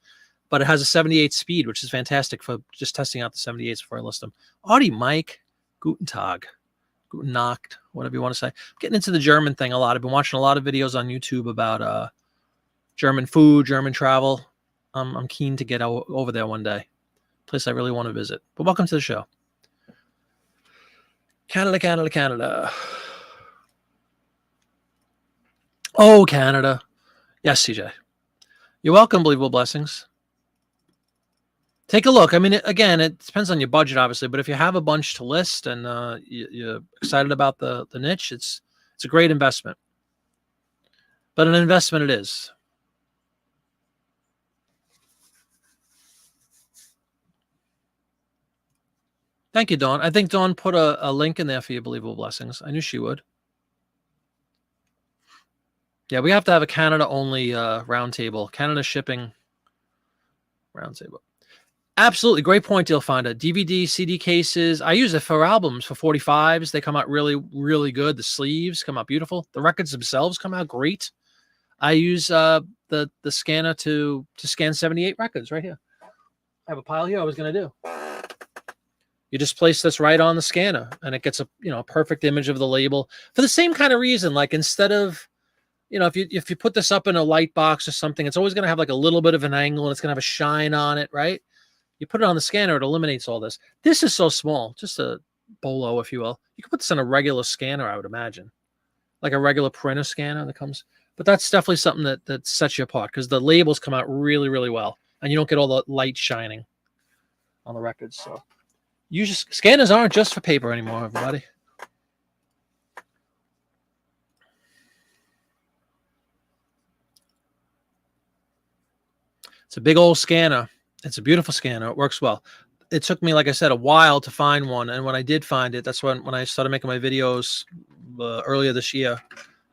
But it has a 78 speed, which is fantastic for just testing out the 78s before I list them. Audi Mike, Guten Tag, Guten Nacht, whatever you want to say. I'm getting into the German thing a lot. I've been watching a lot of videos on YouTube about German food, German travel. I'm keen to get over there one day. Place I really want to visit. But welcome to the show. Canada, Canada, Canada. Oh, Canada. Yes, CJ. You're welcome, Believable Blessings. Take a look. I mean, again, it depends on your budget, obviously, but if you have a bunch to list and you're excited about the niche, it's a great investment. But an investment it is. Thank you, Dawn. I think Dawn put a link in there for you, Believable Blessings. I knew she would. Yeah, we have to have a Canada-only roundtable. Canada shipping roundtable. Absolutely. Great point, Deal Finder. DVD, CD cases. I use it for albums, for 45s. They come out really, really good. The sleeves come out beautiful. The records themselves come out great. I use the scanner to scan 78 records right here. I have a pile here I was going to do. You just place this right on the scanner and it gets a perfect image of the label for the same kind of reason. Like instead of, if you put this up in a light box or something, it's always going to have like a little bit of an angle and it's going to have a shine on it, right? You put it on the scanner, it eliminates all this. This is so small, just a bolo, if you will. You can put this on a regular scanner, I would imagine. Like a regular printer scanner that comes. But that's definitely something that sets you apart because the labels come out really, really well. And you don't get all the light shining on the records. So scanners aren't just for paper anymore, everybody. It's a big old scanner. It's a beautiful scanner. It works well. It took me, like I said, a while to find one. And when I did find it, that's when I started making my videos earlier this year.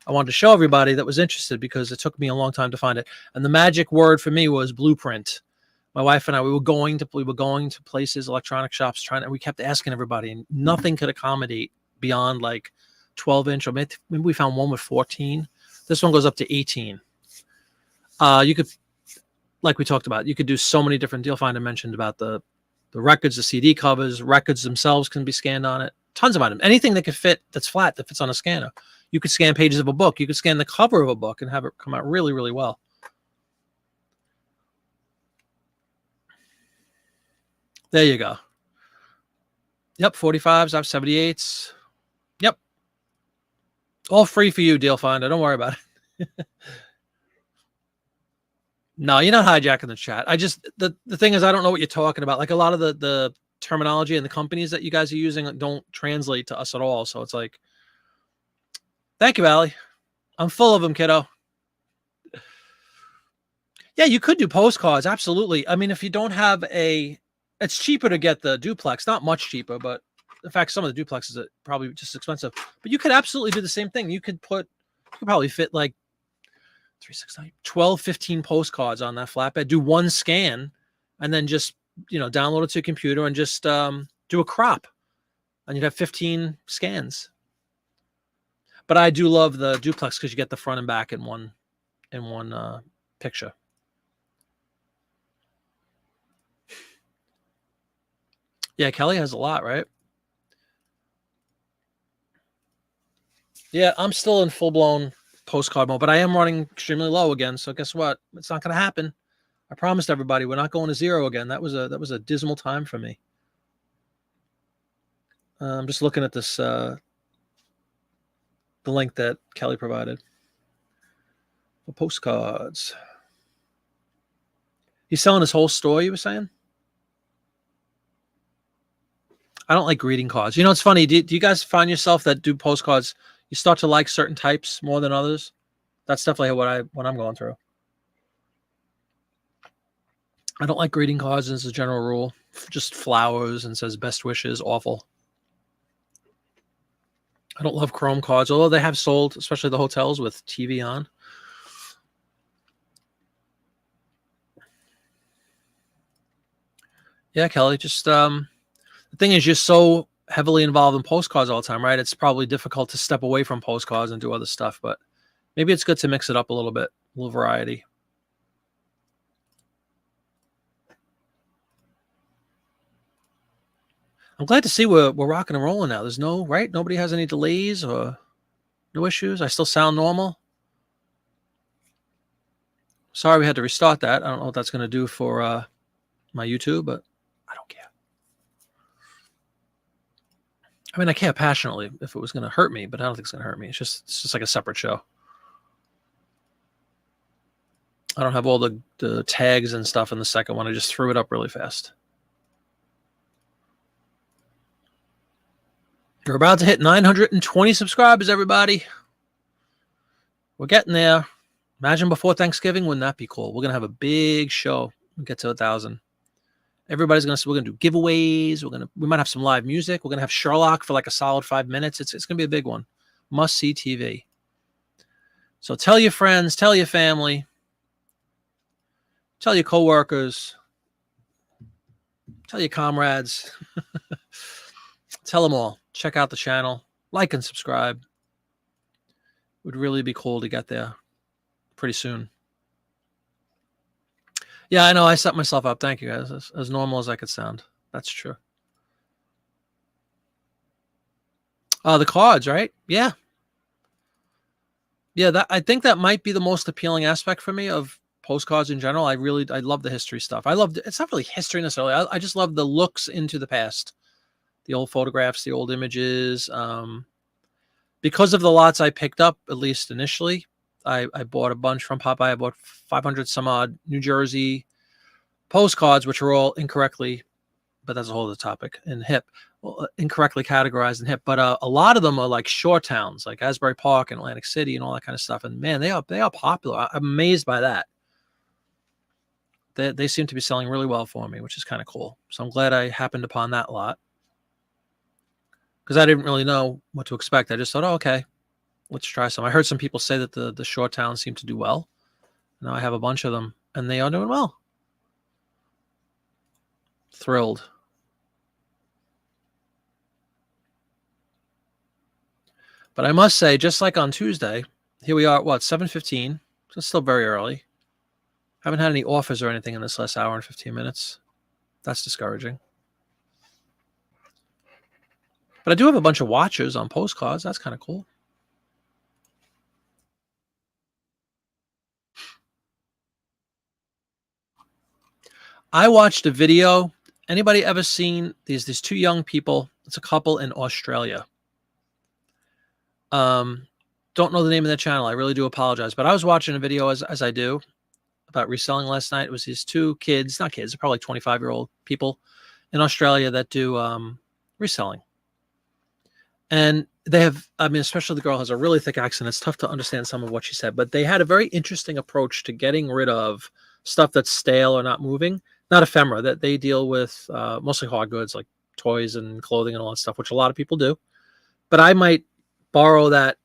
I wanted to show everybody that was interested because it took me a long time to find it. And the magic word for me was blueprint. My wife and I, we were going to places, electronic shops, and we kept asking everybody, and nothing could accommodate beyond like 12-inch, or maybe we found one with 14. This one goes up to 18. You could, like we talked about, you could do so many different. Deal Finder mentioned about the records, the CD covers, records themselves can be scanned on it. Tons of items. Anything that could fit, that's flat, that fits on a scanner. You could scan pages of a book. You could scan the cover of a book and have it come out really, really well. There you go. Yep, 45s, I have 78s. Yep. All free for you, Deal Finder. Don't worry about it. No, you're not hijacking the chat. I just the thing is I don't know what you're talking about. Like a lot of the terminology and the companies that you guys are using don't translate to us at all. So it's like, thank you, Allie. I'm full of them, kiddo. Yeah, you could do postcards. Absolutely. I mean, if you don't have it's cheaper to get the duplex, not much cheaper, but in fact, some of the duplexes are probably just expensive, but you could absolutely do the same thing. You could probably fit like 3, 6, 9, 12, 15 postcards on that flatbed, do one scan and then just, download it to your computer and just do a crop and you'd have 15 scans. But I do love the duplex because you get the front and back in one picture. Yeah, Kelly has a lot, right? Yeah, I'm still in full-blown postcard mode, but I am running extremely low again. So guess what? It's not going to happen. I promised everybody we're not going to zero again. That was a dismal time for me. I'm just looking at this, the link that Kelly provided for postcards. He's selling his whole store, you were saying? I don't like greeting cards. It's funny. Do you guys find yourself that do postcards, you start to like certain types more than others? That's definitely what I'm going through. I don't like greeting cards as a general rule. Just flowers and says best wishes. Awful. I don't love Chrome cards, although they have sold, especially the hotels with TV on. Yeah, Kelly, just the thing is you're so heavily involved in postcards all the time, right? It's probably difficult to step away from postcards and do other stuff, but maybe it's good to mix it up a little bit, a little variety. I'm glad to see we're rocking and rolling now. There's nobody has any delays or no issues. I still sound normal. Sorry we had to restart that. I don't know what that's going to do for my YouTube, but I don't care. I mean, I care passionately if it was going to hurt me, but I don't think it's going to hurt me. It's just like a separate show. I don't have all the tags and stuff in the second one. I just threw it up really fast. You're about to hit 920 subscribers, everybody. We're getting there. Imagine before Thanksgiving, wouldn't that be cool? We're going to have a big show. We'll get to 1,000. We're going to do giveaways. We might have some live music. We're going to have Sherlock for like a solid 5 minutes. It's going to be a big one. Must see TV. So tell your friends, tell your family, tell your coworkers, tell your comrades, tell them all. Check out the channel, like and subscribe. It would really be cool to get there pretty soon. Yeah, I know. I set myself up. Thank you, guys. As normal as I could sound. That's true. The cards, right? Yeah. Yeah, I think that might be the most appealing aspect for me of postcards in general. I love the history stuff. It's not really history necessarily. I just love the looks into the past. The old photographs, the old images. Because of the lots I picked up, at least initially, I bought a bunch from Popeye. I bought 500 some odd New Jersey postcards, which are all incorrectly, but that's a whole other topic, in HIP, incorrectly categorized in HIP. But a lot of them are like shore towns, like Asbury Park and Atlantic City and all that kind of stuff. And man, they are popular. I'm amazed by that. They seem to be selling really well for me, which is kind of cool. So I'm glad I happened upon that lot, because I didn't really know what to expect. I just thought, oh, okay, let's try some. I heard some people say that the shore towns seem to do well. Now I have a bunch of them, and they are doing well. Thrilled. But I must say, just like on Tuesday, here we are at 7:15. So it's still very early. Haven't had any offers or anything in this last hour and 15 minutes. That's discouraging. But I do have a bunch of watchers on postcards. That's kind of cool. I watched a video Anybody ever seen these two young people? It's a couple in Australia. Don't know the name of the channel. I really do apologize. But I was watching a video as I do about reselling last night. It was these two kids, not kids, they're probably 25-year-old people in Australia that do reselling. And they have, I mean, especially the girl has a really thick accent. It's tough to understand some of what she said, but they had a very interesting approach to getting rid of stuff that's stale or not moving, not ephemera, that they deal with mostly hard goods like toys and clothing and all that stuff, which a lot of people do. But I might borrow that,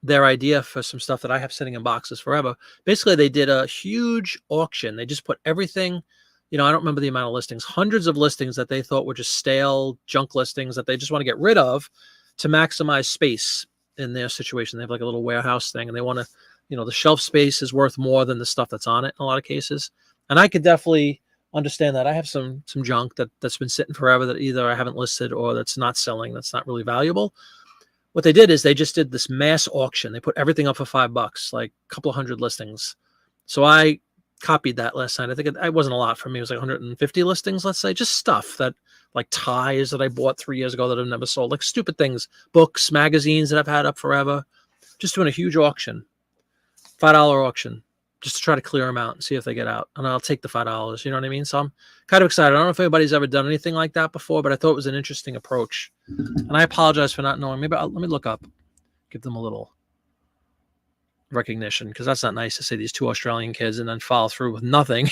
their idea for some stuff that I have sitting in boxes forever. Basically, they did a huge auction. They just put everything, I don't remember the amount of listings, hundreds of listings that they thought were just stale junk listings that they just want to get rid of to maximize space in their situation. They have like a little warehouse thing and they want to, the shelf space is worth more than the stuff that's on it in a lot of cases. And I could definitely understand that. I have some junk that's been sitting forever that either I haven't listed or that's not selling, that's not really valuable. What they did is they just did this mass auction. They put everything up for $5, like a couple of hundred listings. So I copied that last night. I think it wasn't a lot for me. It was like 150 listings, let's say, just stuff that like ties that I bought 3 years ago that I've never sold, like stupid things, books, magazines that I've had up forever. Just doing a huge auction, $5 auction, just to try to clear them out and see if they get out. And I'll take the $5. You know what I mean? So I'm kind of excited. I don't know if anybody's ever done anything like that before, but I thought it was an interesting approach. And I apologize for not knowing. Maybe let me look up, give them a little recognition, because that's not nice to say these two Australian kids and then follow through with nothing.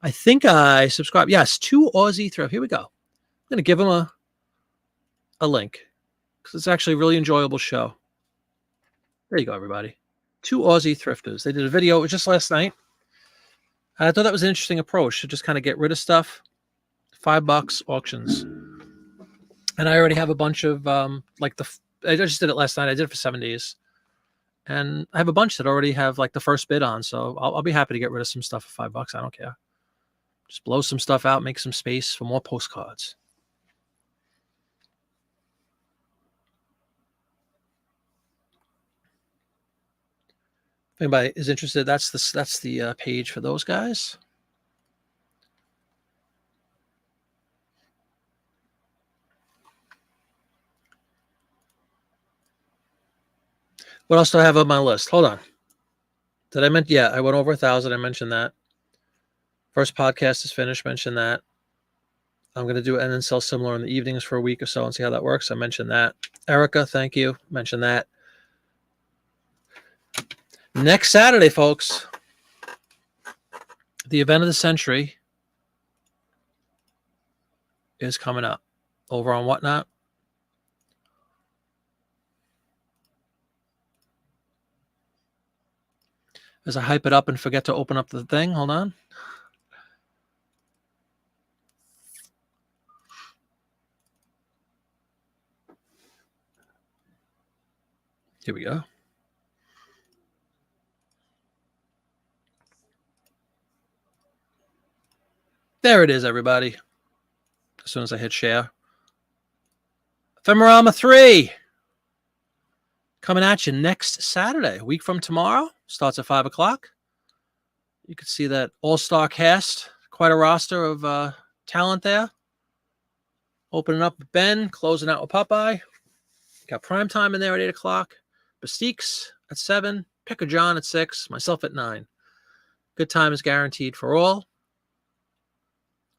I think I subscribe. Yes, to Aussie Thrift. Here we go. I'm going to give them a link because it's actually a really enjoyable show. There you go, everybody. To Aussie Thrifters. They did a video. It was just last night. I thought that was an interesting approach to just kind of get rid of stuff. $5 auctions. And I already have a bunch of I just did it last night. I did it for 7 days. And I have a bunch that already have like the first bid on. So I'll be happy to get rid of some stuff for $5. I don't care. Just blow some stuff out, make some space for more postcards. If anybody is interested, that's the page for those guys. What else do I have on my list? Hold on. Did I mention? Yeah, I went over 1,000. I mentioned that. First podcast is finished. Mentioned that. I'm going to do it and then sell similar in the evenings for a week or so and see how that works. I mentioned that. Erica, thank you. Mentioned that. Next Saturday, folks, the event of the century is coming up over on Whatnot. As I hype it up and forget to open up the thing, hold on. Here we go. There it is, everybody. As soon as I hit share. Ephemerama 3. Coming at you next Saturday, a week from tomorrow. Starts at 5 o'clock. You can see that all-star cast. Quite a roster of talent there. Opening up with Ben, closing out with Popeye. Got Primetime in there at 8 o'clock. Bastiques at 7. Picker John at 6. Myself at 9. Good time is guaranteed for all.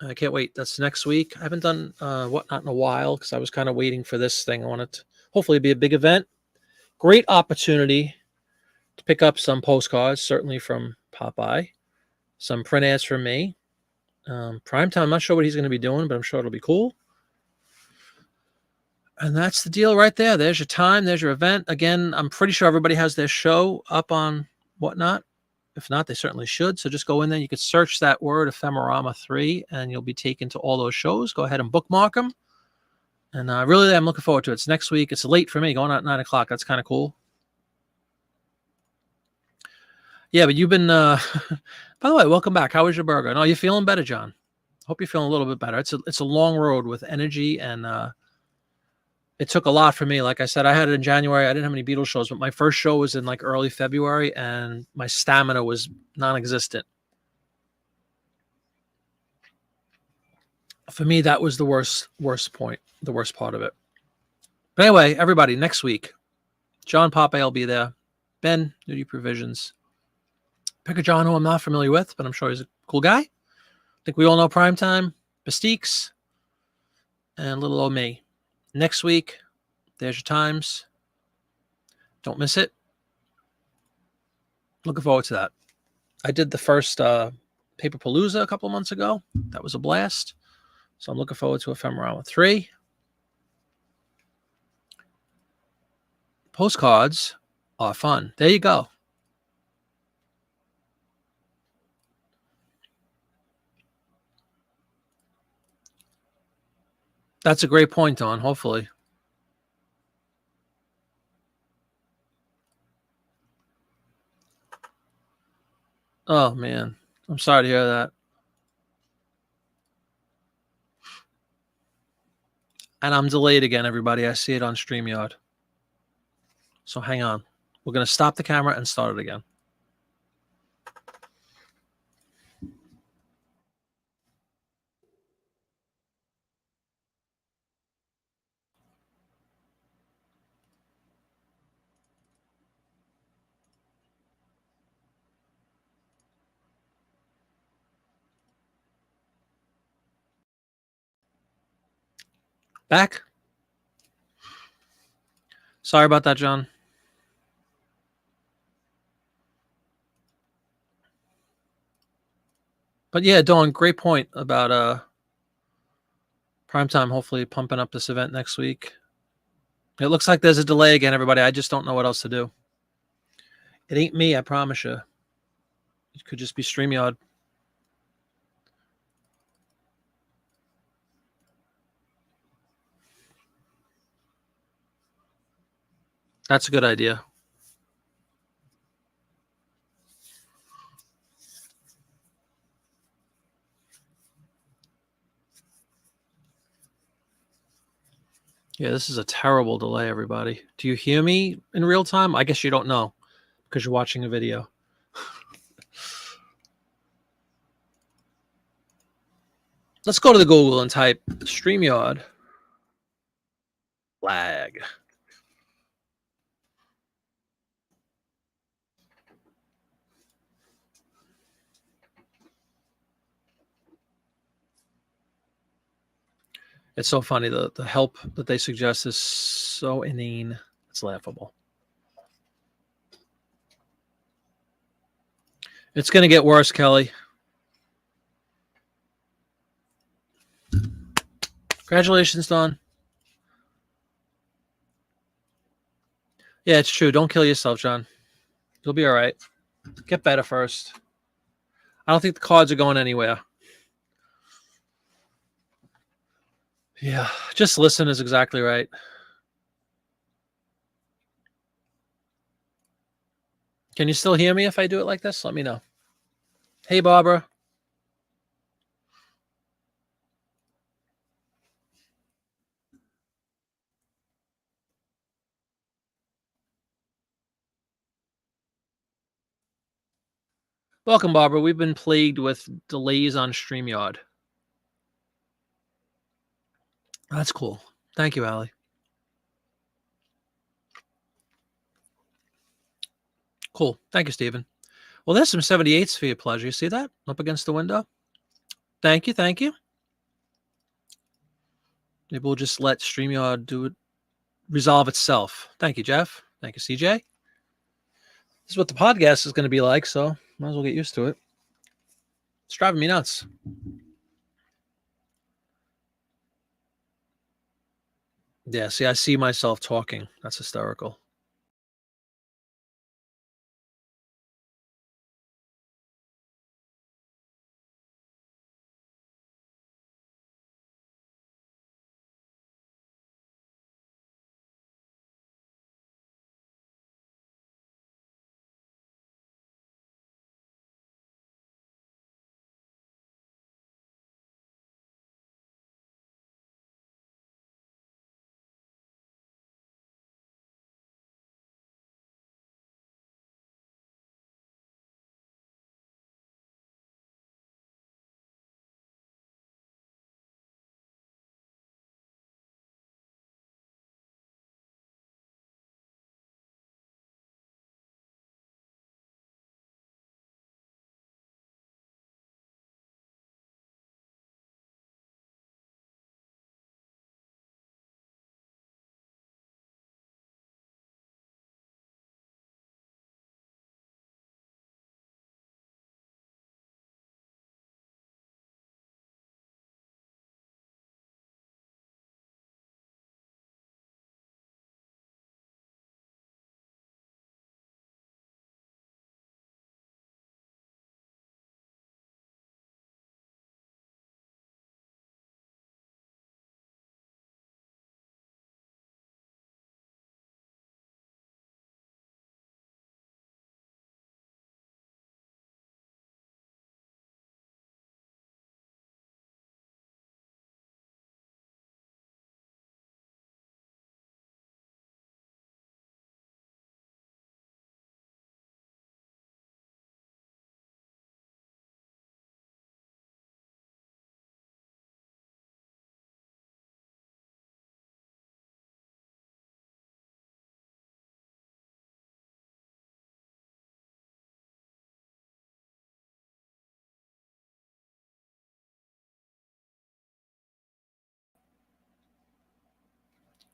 I can't wait. That's next week. I haven't done Whatnot in a while because I was kind of waiting for this thing. I want it to hopefully be a big event. Great opportunity to pick up some postcards, certainly from Popeye. Some print ads from me. Primetime, I'm not sure what he's going to be doing, but I'm sure it'll be cool. And that's the deal right there. There's your time. There's your event. Again, I'm pretty sure everybody has their show up on Whatnot. If not, they certainly should. So just go in there. You could search that word Ephemerama 3 and you'll be taken to all those shows. Go ahead and bookmark them. And really, I'm looking forward to it. It's next week. It's late for me, going out at 9 o'clock. That's kind of cool. Yeah, but you've been, by the way, welcome back. How was your burger? No, you're feeling better, John. Hope you're feeling a little bit better. It's a long road with energy, and it took a lot for me. Like I said, I had it in January. I didn't have any Beatles shows, but my first show was in like early February, and my stamina was non-existent. For me, that was the worst part of it. But anyway, everybody, next week, John Pape will be there. Ben, Nudie Provisions. Pick a John who I'm not familiar with, but I'm sure he's a cool guy. I think we all know Primetime, Mystiques, and little old me. Next week, there's your times. Don't miss it. Looking forward to that. I did the first Paperpalooza a couple months ago. That was a blast. So I'm looking forward to Ephemerama 3. Postcards are fun. There you go. That's a great point, Dawn, hopefully. Oh, man. I'm sorry to hear that. And I'm delayed again, everybody. I see it on StreamYard. So hang on. We're going to stop the camera and start it again. Back. Sorry about that, John. But yeah, Dawn, great point about Primetime hopefully pumping up this event next week. It looks like there's a delay again, everybody. I just don't know what else to do. It ain't me, I promise you. It could just be StreamYard. That's a good idea. Yeah, this is a terrible delay, everybody. Do you hear me in real time? I guess you don't know because you're watching a video. Let's go to the Google and type StreamYard lag. It's so funny. The help that they suggest is so inane. It's laughable. It's going to get worse, Kelly. Congratulations, Dawn. Yeah, it's true. Don't kill yourself, John. You'll be all right. Get better first. I don't think the cards are going anywhere. Yeah, just listen is exactly right. Can you still hear me if I do it like this? Let me know. Hey, Barbara. Welcome, Barbara. We've been plagued with delays on StreamYard. That's cool. Thank you, Allie. Cool. Thank you, Stephen. Well, there's some 78s for your pleasure. You see that up against the window? Thank you. Thank you. Maybe we'll just let StreamYard do it, resolve itself. Thank you, Jeff. Thank you, CJ. This is what the podcast is going to be like, so might as well get used to it. It's driving me nuts. Yeah, see, I see myself talking. That's hysterical.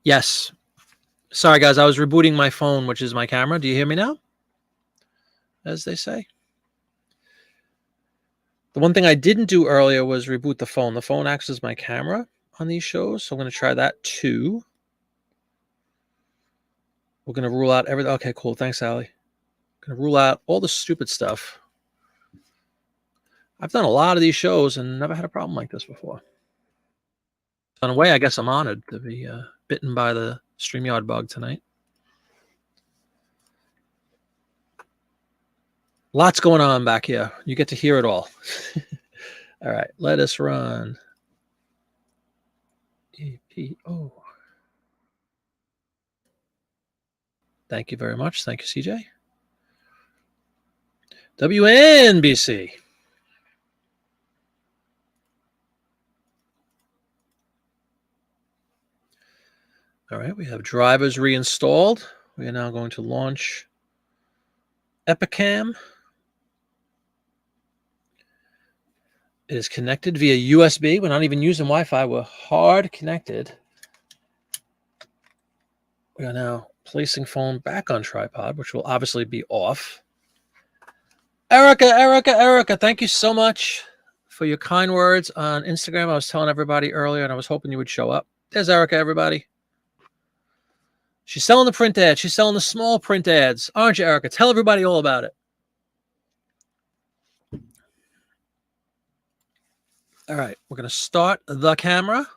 Yes. Sorry, guys. I was rebooting my phone, which is my camera. Do you hear me now? As they say. The one thing I didn't do earlier was reboot the phone. The phone acts as my camera on these shows, so I'm going to try that too. We're going to rule out everything. Okay, cool. Thanks, Allie. Going to rule out all the stupid stuff. I've done a lot of these shows and never had a problem like this before. In a way, I guess I'm honored to be bitten by the StreamYard bug tonight. Lots going on back here. You get to hear it all. All right, let us run. EPO. Thank you very much. Thank you, CJ. WNBC. All right, we have drivers reinstalled. We are now going to launch Epicam. It is connected via USB. We're not even using Wi-Fi. We're hard connected. We are now placing phone back on tripod, which will obviously be off. Erica, thank you so much for your kind words on Instagram. I was telling everybody earlier, and I was hoping you would show up. There's Erica, everybody. She's selling the print ads. She's selling the small print ads. Aren't you, Erica? Tell everybody all about it. All right, we're going to start the camera.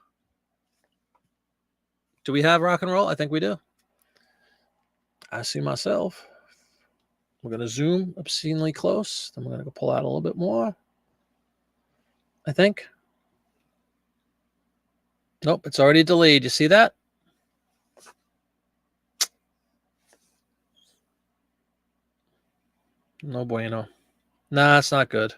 Do we have rock and roll? I think we do. I see myself. We're going to zoom obscenely close. Then we're going to go pull out a little bit more. I think. Nope, it's already delayed. You see that? No bueno. Nah, it's not good.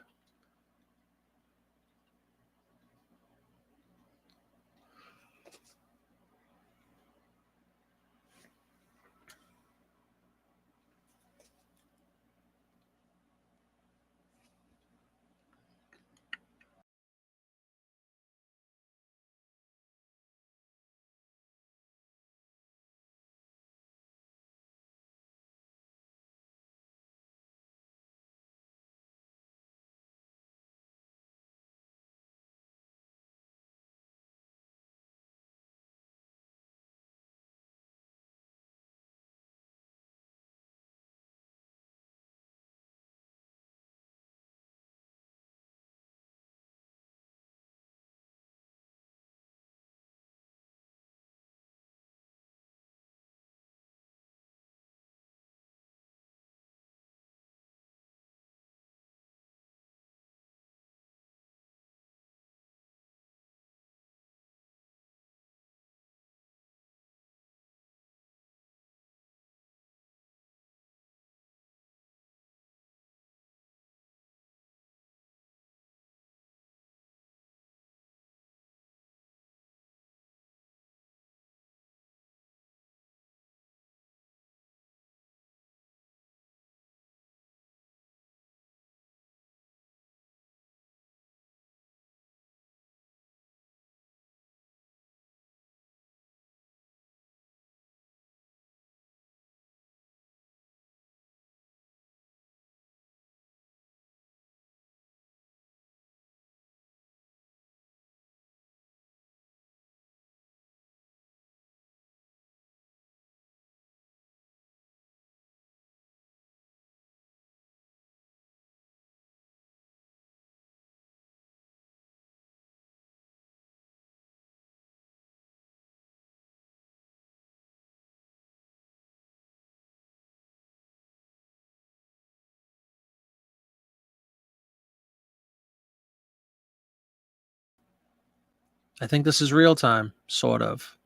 I think this is real time, sort of.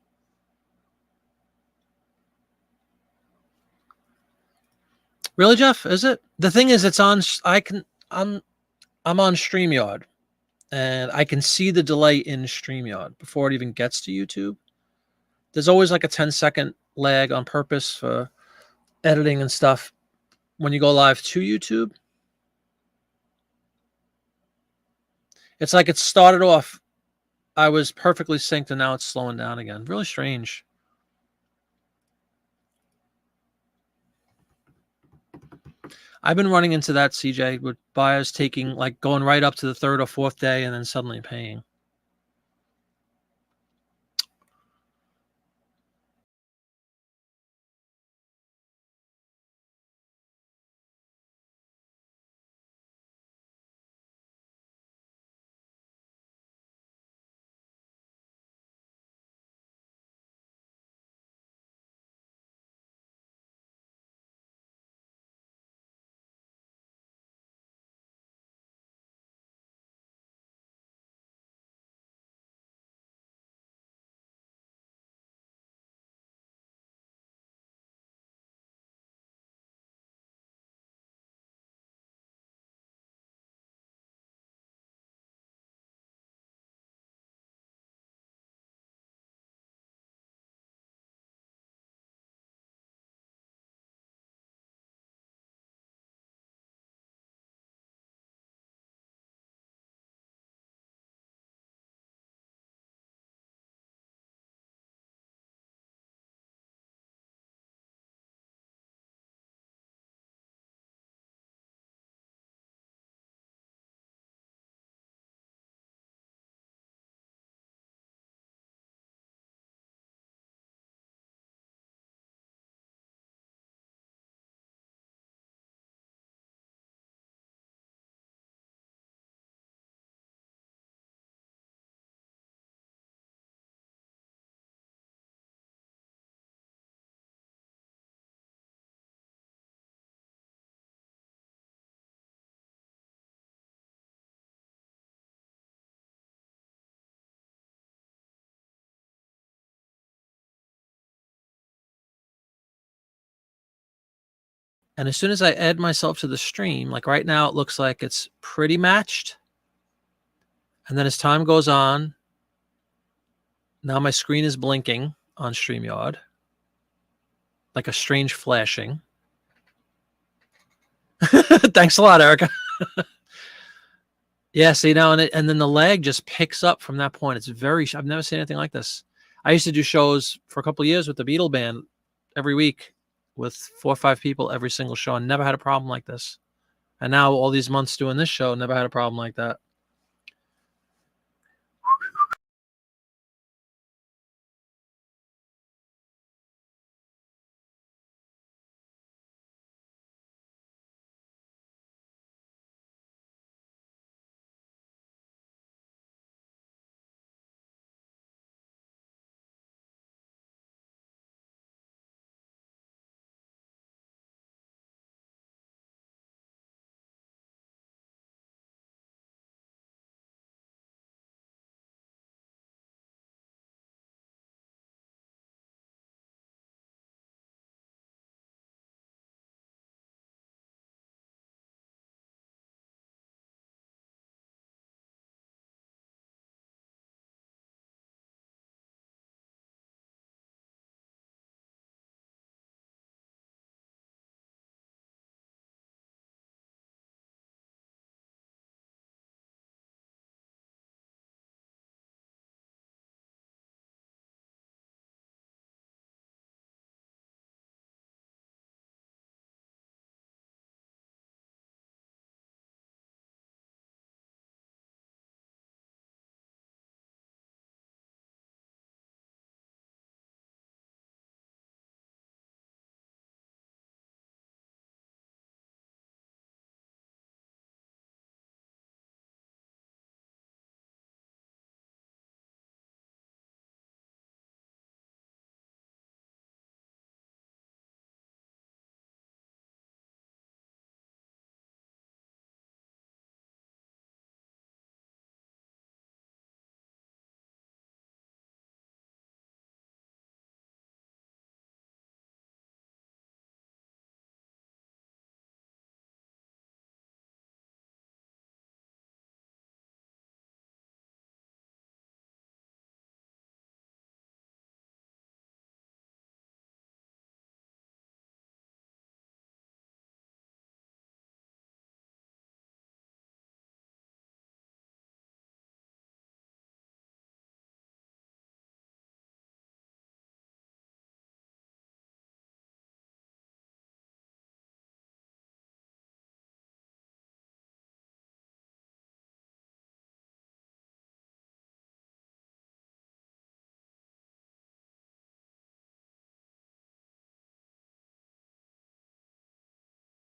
Really, Jeff? Is it? The thing is, it's on. I'm on StreamYard, and I can see the delay in StreamYard before it even gets to YouTube. There's always like a 10-second lag on purpose for editing and stuff when you go live to YouTube. It's like it started off, I was perfectly synced, and now it's slowing down again. Really strange. I've been running into that, CJ, with buyers taking like going right up to the third or fourth day and then suddenly paying. And as soon as I add myself to the stream, like right now, it looks like it's pretty matched. And then as time goes on, now my screen is blinking on StreamYard, like a strange flashing. Thanks a lot, Erica. Yeah, see now, and then the lag just picks up from that point. It's very, I've never seen anything like this. I used to do shows for a couple of years with the Beatle Band every week with 4 or 5 people every single show, and never had a problem like this. And now all these months doing this show, never had a problem like that.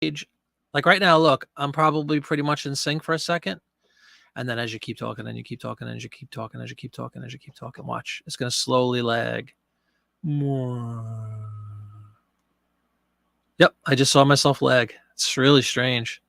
Like right now, look, I'm probably pretty much in sync for a second. And then as you keep talking, and you keep talking, as you keep talking, as you keep talking, as you keep talking, watch. It's going to slowly lag. Yep, I just saw myself lag. It's really strange.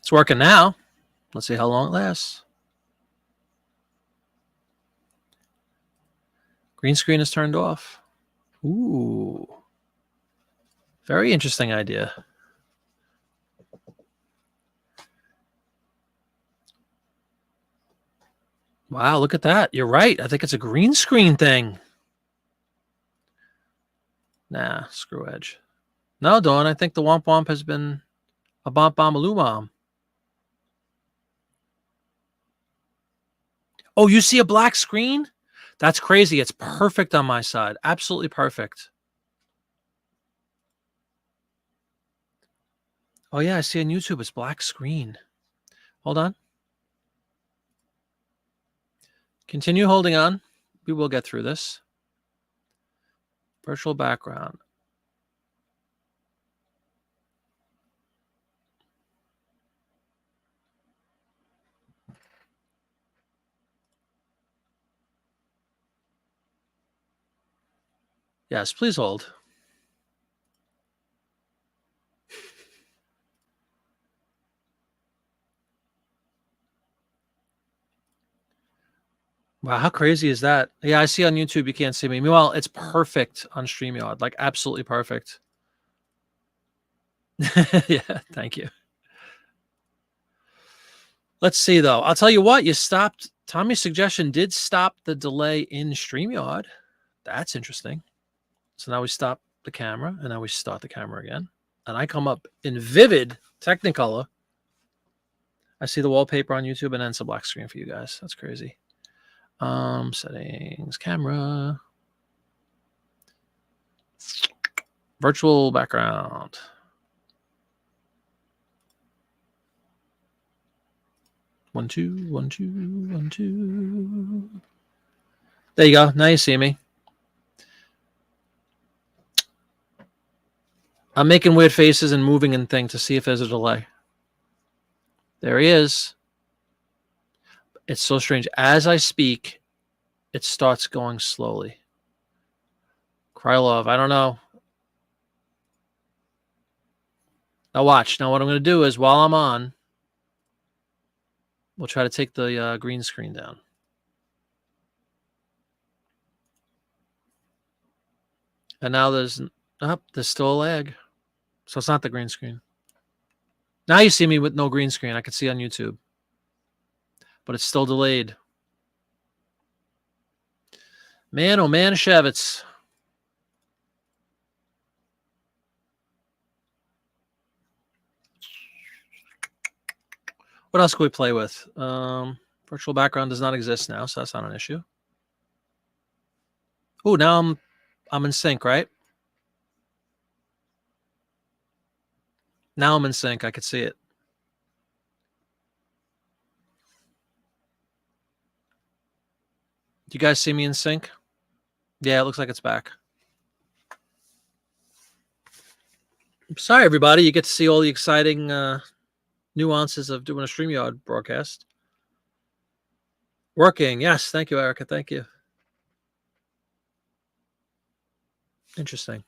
It's working now. Let's see how long it lasts. Green screen is turned off. Ooh. Very interesting idea. Wow, look at that. You're right. I think it's a green screen thing. Nah, screw Edge. No, Dawn, I think the Womp Womp has been a Bomp Bombaloo Mom. Oh, you see a black screen? That's crazy. It's perfect on my side. Absolutely perfect. Oh, yeah, I see on YouTube it's black screen. Hold on. Continue holding on. We will get through this. Virtual background. Yes, please hold. Wow, how crazy is that? Yeah, I see on YouTube you can't see me. Meanwhile, it's perfect on StreamYard, like absolutely perfect. Yeah, thank you. Let's see, though. I'll tell you what, you stopped. Tommy's suggestion did stop the delay in StreamYard. That's interesting. So now we stop the camera, and now we start the camera again. And I come up in vivid Technicolor. I see the wallpaper on YouTube, and then it's a black screen for you guys. That's crazy. Settings, camera. Virtual background. One, two, one, two, one, two. There you go. Now you see me. I'm making weird faces and moving and thing to see if there's a delay. There he is. It's so strange. As I speak, it starts going slowly. Krylov, I don't know. Now watch. Now what I'm going to do is while I'm on, we'll try to take the green screen down. And now there's still a lag. So it's not the green screen. Now you see me with no green screen. I can see on YouTube. But it's still delayed. Man, oh man, Shavitz. What else can we play with? Virtual background does not exist now, so that's not an issue. Oh, now I'm in sync, right? Now I'm in sync. I could see it. Do you guys see me in sync? Yeah, it looks like it's back. Sorry, everybody. You get to see all the exciting nuances of doing a StreamYard broadcast. Working. Yes. Thank you, Erica. Thank you. Interesting.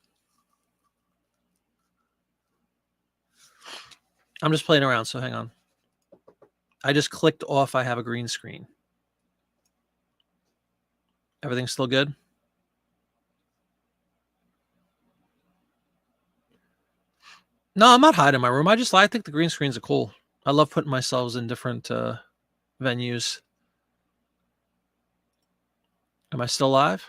I'm just playing around, so hang on. I just clicked off I have a green screen. Everything's still good? No, I'm not hiding my room. I think the green screens are cool. I love putting myself in different venues. Am I still live?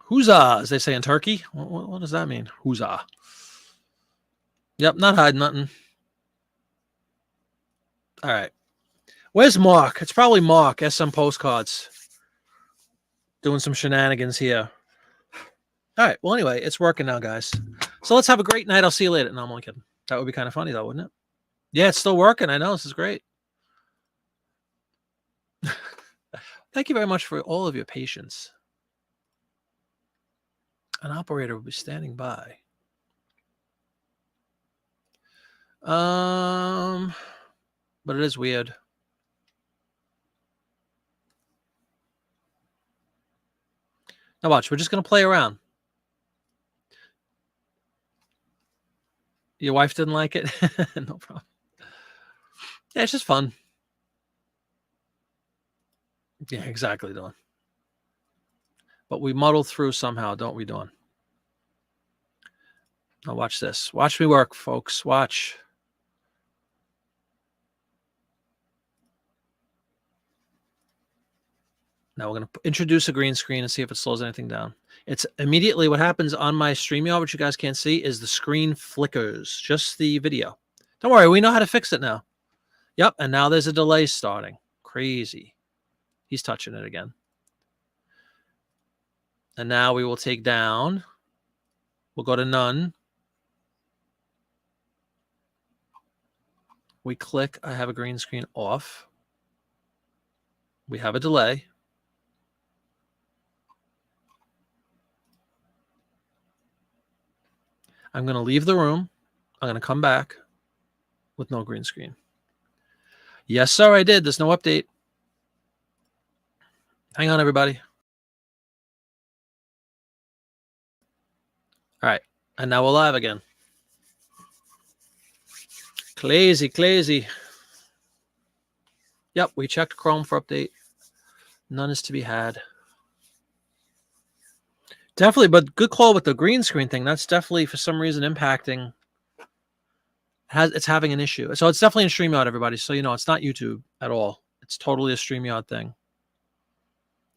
Huzzah, as they say in Turkey. What does that mean? Huzzah. Yep, not hiding nothing. All right. Where's Mark? It's probably Mark, SM Postcards. Doing some shenanigans here. All right. Well, anyway, it's working now, guys. So let's have a great night. I'll see you later. No, I'm only kidding. That would be kind of funny, though, wouldn't it? Yeah, it's still working. I know. This is great. Thank you very much for all of your patience. An operator will be standing by. But it is weird. Now watch, we're just gonna play around. Your wife didn't like it? No problem. Yeah, it's just fun. Yeah, exactly, Dawn. But we muddle through somehow, don't we, Dawn? Now watch this. Watch me work, folks. Watch. Now we're going to introduce a green screen and see if it slows anything down. It's immediately what happens on my StreamYard, which you guys can't see, is the screen flickers, just the video. Don't worry, we know how to fix it now. Yep, and now there's a delay starting. Crazy. He's touching it again. And now we will take down. We'll go to none. We click, I have a green screen off. We have a delay. I'm going to leave the room. I'm going to come back with no green screen. Yes, sir, I did. There's no update. Hang on, everybody. All right. And now we're live again. Crazy. Yep, we checked Chrome for update. None is to be had. Definitely, but good call with the green screen thing. That's definitely, for some reason, impacting. It's having an issue. So it's definitely in StreamYard, everybody. So, you know, it's not YouTube at all. It's totally a StreamYard thing.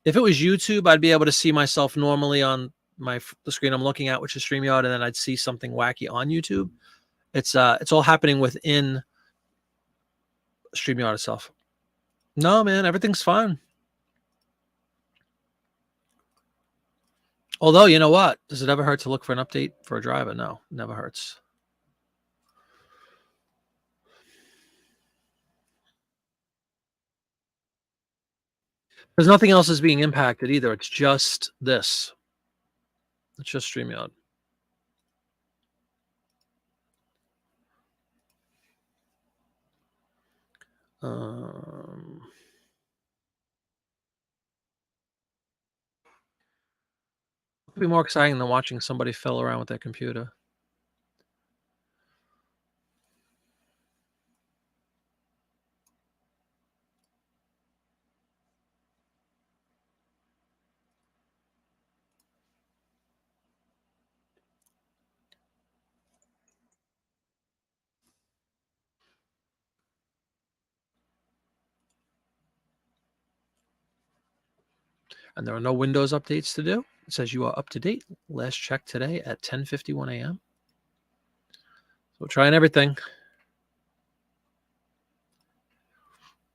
If it was YouTube, I'd be able to see myself normally on the screen I'm looking at, which is StreamYard, and then I'd see something wacky on YouTube. It's all happening within StreamYard itself. No, man, everything's fine. Although, you know what? Does it ever hurt to look for an update for a driver? No, never hurts. Because nothing else is being impacted either. It's just this. It's just StreamYard. It'd be more exciting than watching somebody fiddle around with their computer. And there are no Windows updates to do. It says you are up to date. Last check today at 10:51 a.m. So we're trying everything.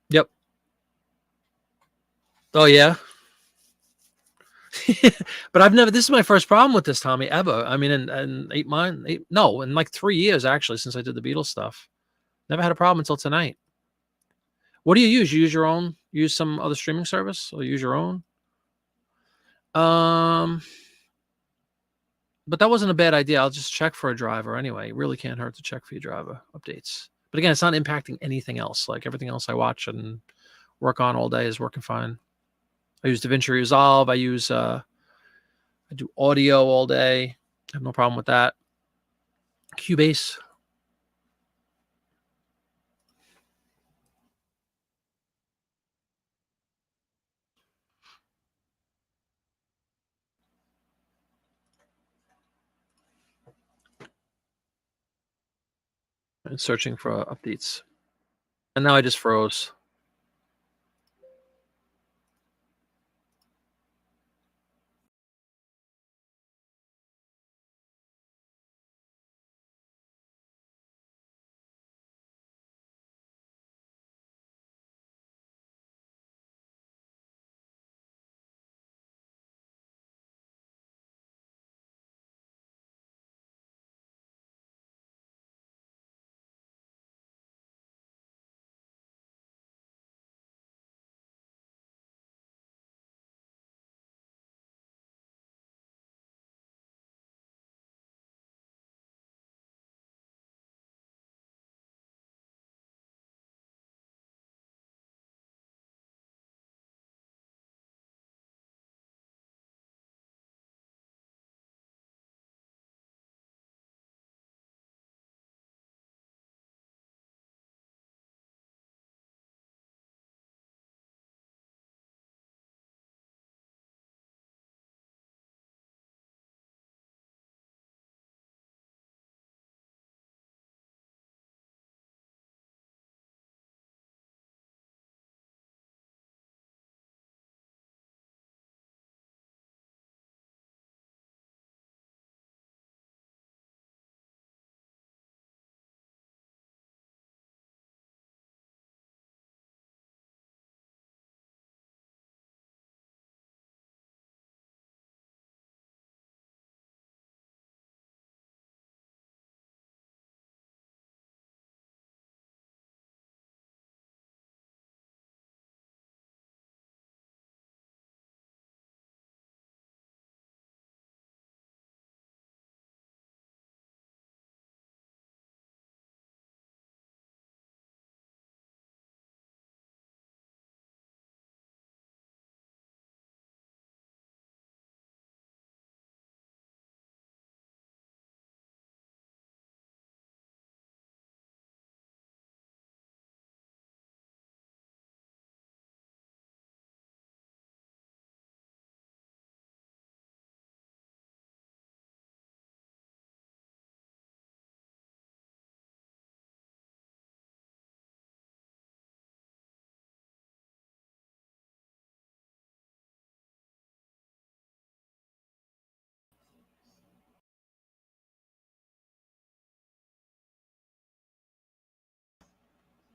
Yep. Oh, yeah. But I've never, this is my first problem with this, Tommy, ever. I mean, in in like 3 years, actually, since I did the Beatles stuff. Never had a problem until tonight. What do you use? You use your own? Use some other streaming service or use your own? But that wasn't a bad idea. I'll just check for a driver anyway. It really can't hurt to check for your driver updates. But again, it's not impacting anything else. Like everything else I watch and work on all day is working fine. I use DaVinci Resolve. I do audio all day. I have no problem with that. Cubase. And searching for updates. And now I just froze.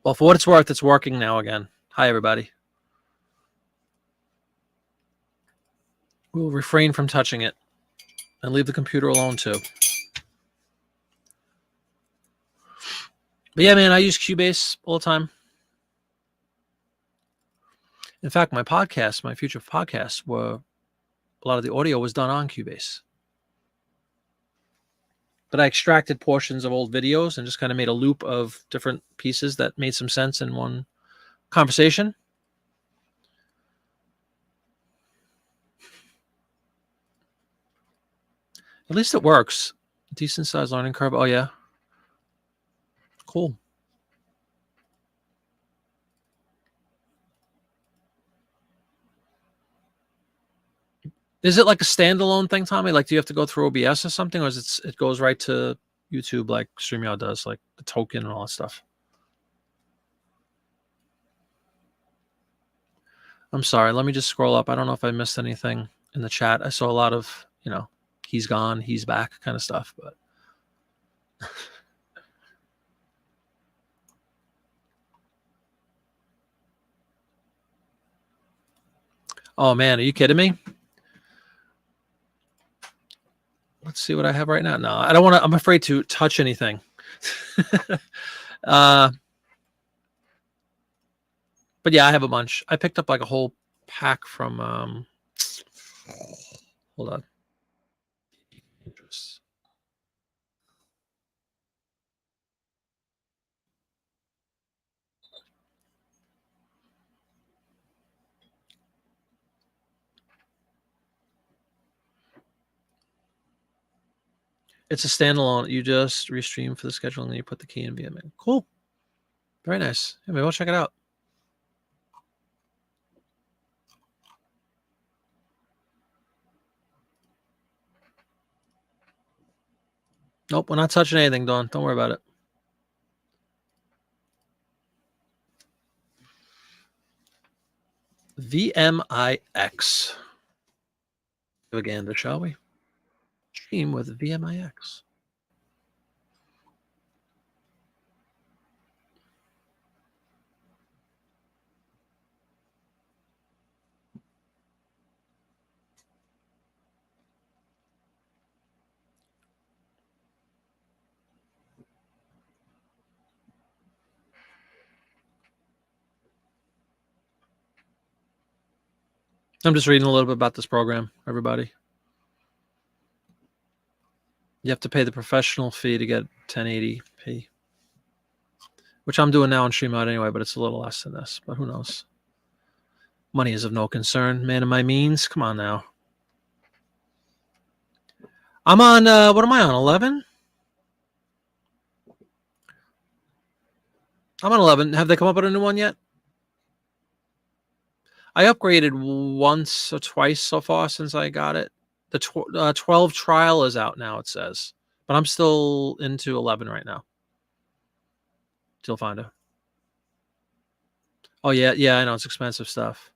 Well, for what it's worth, it's working now again. Hi, everybody. We'll refrain from touching it and leave the computer alone, too. But yeah, man, I use Cubase all the time. In fact, my podcast, my future podcasts, were a lot of the audio was done on Cubase. But I extracted portions of old videos and just kind of made a loop of different pieces that made some sense in one conversation. At least it works. Decent sized learning curve. Oh, yeah. Cool. Is it like a standalone thing, Tommy? Like, do you have to go through OBS or something, or is it goes right to YouTube like StreamYard does, like the token and all that stuff? I'm sorry. Let me just scroll up. I don't know if I missed anything in the chat. I saw a lot of, he's gone, he's back kind of stuff, but oh man, are you kidding me? Let's see what I have right now. No, I don't want to. I'm afraid to touch anything. But yeah, I have a bunch. I picked up like a whole pack from. Hold on. It's a standalone. You just restream for the scheduling, and you put the key in VMA. Cool. Very nice. Yeah, maybe I'll check it out. Nope, we're not touching anything, Dawn. Don't worry about it. VMIX. Propaganda, shall we? Stream with VMIX. I'm just reading a little bit about this program, everybody. You have to pay the professional fee to get 1080p, which I'm doing now on StreamYard anyway, but it's a little less than this, but who knows? Money is of no concern. Man of my means. Come on now. I'm on, what am I on, 11? I'm on 11. Have they come up with a new one yet? I upgraded once or twice so far since I got it. The 12 trial is out now, it says. But I'm still into 11 right now. Till Finder. Oh, yeah. Yeah, I know. It's expensive stuff.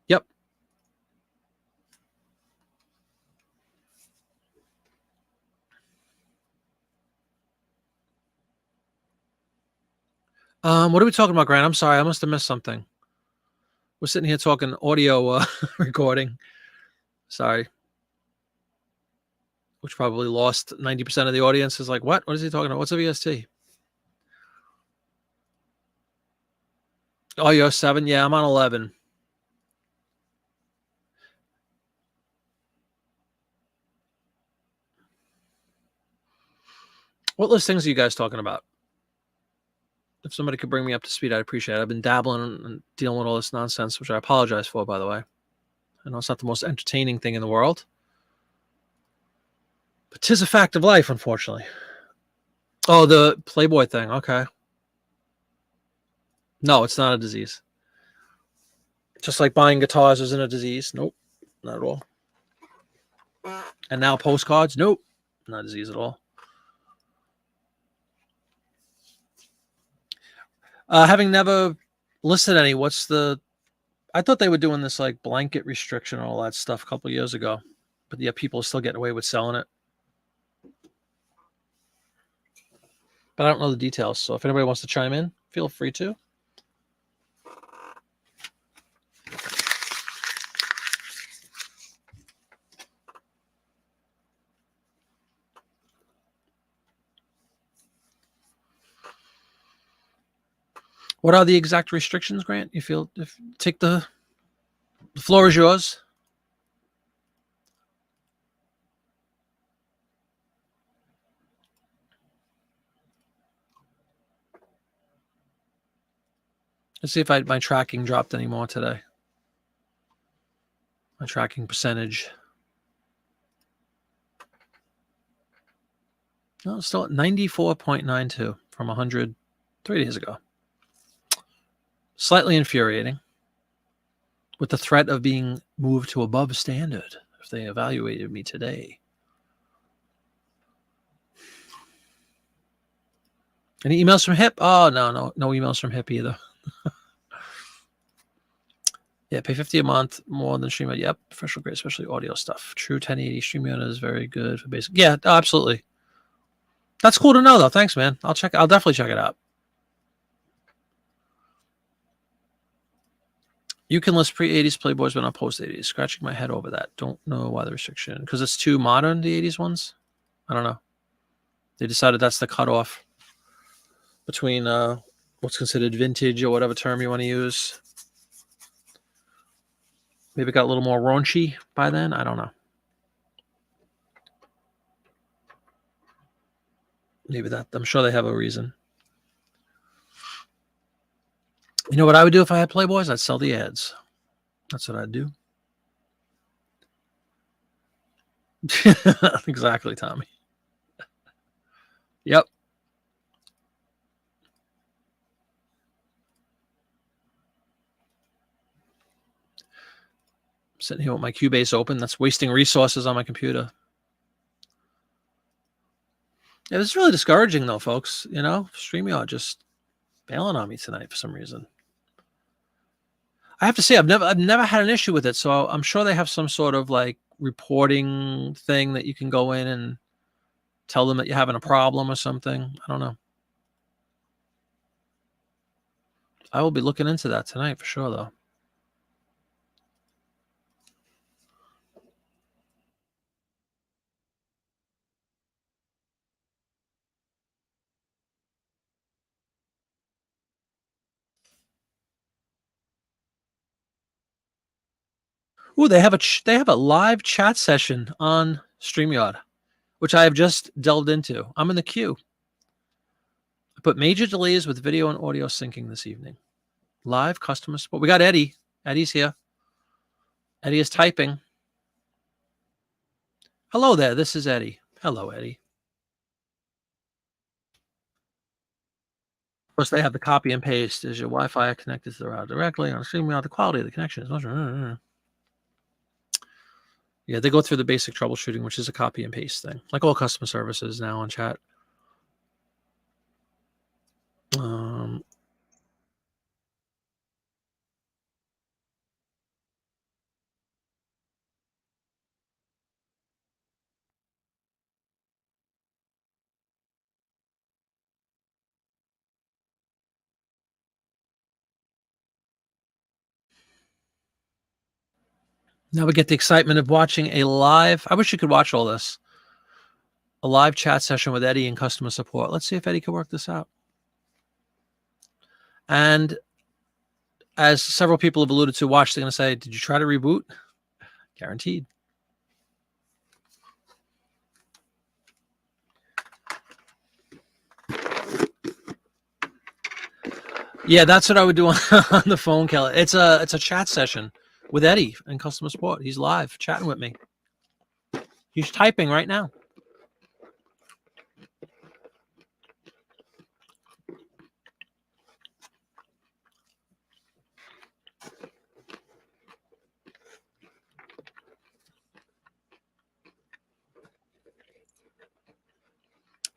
Yep. What are we talking about, Grant? I'm sorry. I must have missed something. We're sitting here talking audio recording. Sorry. Which probably lost 90% of the audience. Is like, what? What is he talking about? What's a VST? Oh, you're 7? Yeah, I'm on 11. What listings are you guys talking about? If somebody could bring me up to speed, I'd appreciate it. I've been dabbling and dealing with all this nonsense, which I apologize for, by the way. I know it's not the most entertaining thing in the world. But 'tis a fact of life, unfortunately. Oh, the Playboy thing. Okay. No, it's not a disease. Just like buying guitars isn't a disease. Nope, not at all. And now postcards. Nope, not a disease at all. Having never listed any, what's the... I thought they were doing this like blanket restriction and all that stuff a couple of years ago. But yeah, people are still getting away with selling it. But I don't know the details. So if anybody wants to chime in, feel free to. What are the exact restrictions, Grant? You feel... take the floor is yours. Let's see if my tracking dropped any more today. My tracking percentage. No, it's still at 94.92 from 100 3 days ago. Slightly infuriating. With the threat of being moved to above standard if they evaluated me today. Any emails from HIP? Oh, no emails from HIP either. Yeah, pay $50 a month more than StreamYard. Yep, professional grade, especially audio stuff. True 1080 StreamYard is very good for basic. Yeah, absolutely. That's cool to know, though. Thanks, man. I'll definitely check it out. You can list pre-80s Playboys, but not post-80s. Scratching my head over that. Don't know why the restriction. Because it's too modern, the 80s ones? I don't know. They decided that's the cutoff between what's considered vintage or whatever term you want to use. Maybe it got a little more raunchy by then. I don't know. Maybe that. I'm sure they have a reason. You know what I would do if I had Playboys? I'd sell the ads. That's what I'd do. Exactly, Tommy. Yep. I'm sitting here with my Cubase open. That's wasting resources on my computer. Yeah, this is really discouraging, though, folks. You know, StreamYard just bailing on me tonight for some reason. I have to say I've never had an issue with it, so I'm sure they have some sort of like reporting thing that you can go in and tell them that you're having a problem or something. I don't know. I will be looking into that tonight for sure, though. Ooh, they have a live chat session on StreamYard, which I have just delved into. I'm in the queue. I put major delays with video and audio syncing this evening. Live customer support. We got Eddie. Eddie's here. Eddie is typing. Hello there. This is Eddie. Hello, Eddie. Of course, they have the copy and paste. Is your Wi-Fi connected to the router directly on StreamYard? The quality of the connection is much. Yeah, they go through the basic troubleshooting, which is a copy and paste thing, like all customer services now on chat. Now we get the excitement of watching a live. I wish you could watch all this. A live chat session with Eddie in customer support. Let's see if Eddie can work this out. And as several people have alluded to, watch, they're going to say, did you try to reboot? Guaranteed. Yeah, that's what I would do on the phone, Kelly. It's a chat session with Eddie in customer support. He's live chatting with me. He's typing right now.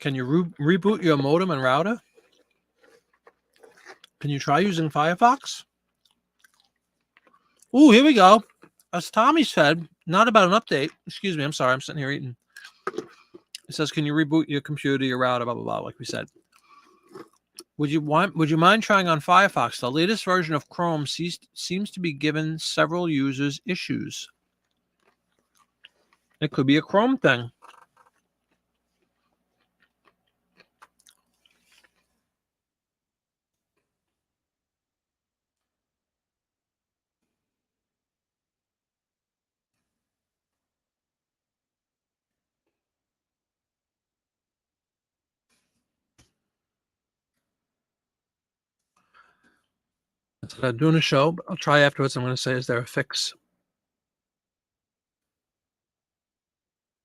Can you reboot your modem and router? Can you try using Firefox? Ooh, here we go. As Tommy said, not about an update. Excuse me, I'm sorry. I'm sitting here eating. It says, can you reboot your computer, your router, blah, blah, blah, like we said. Would you mind trying on Firefox? The latest version of Chrome seems to be giving several users issues. It could be a Chrome thing. Instead of doing a show, but I'll try afterwards. I'm going to say, is there a fix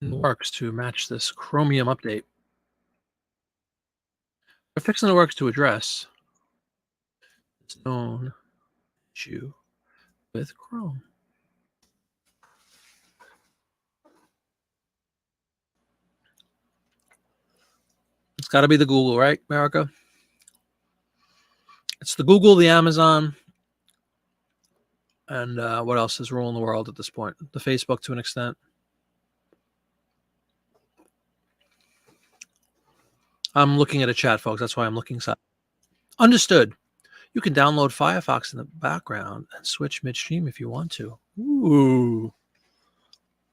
in the works to match this Chromium update? A fix in the works to address this known issue with Chrome. It's got to be the Google, right, America? It's the Google, the Amazon, and what else is ruling the world at this point? The Facebook to an extent. I'm looking at a chat, folks. That's why I'm looking side. Understood. You can download Firefox in the background and switch midstream if you want to. Ooh.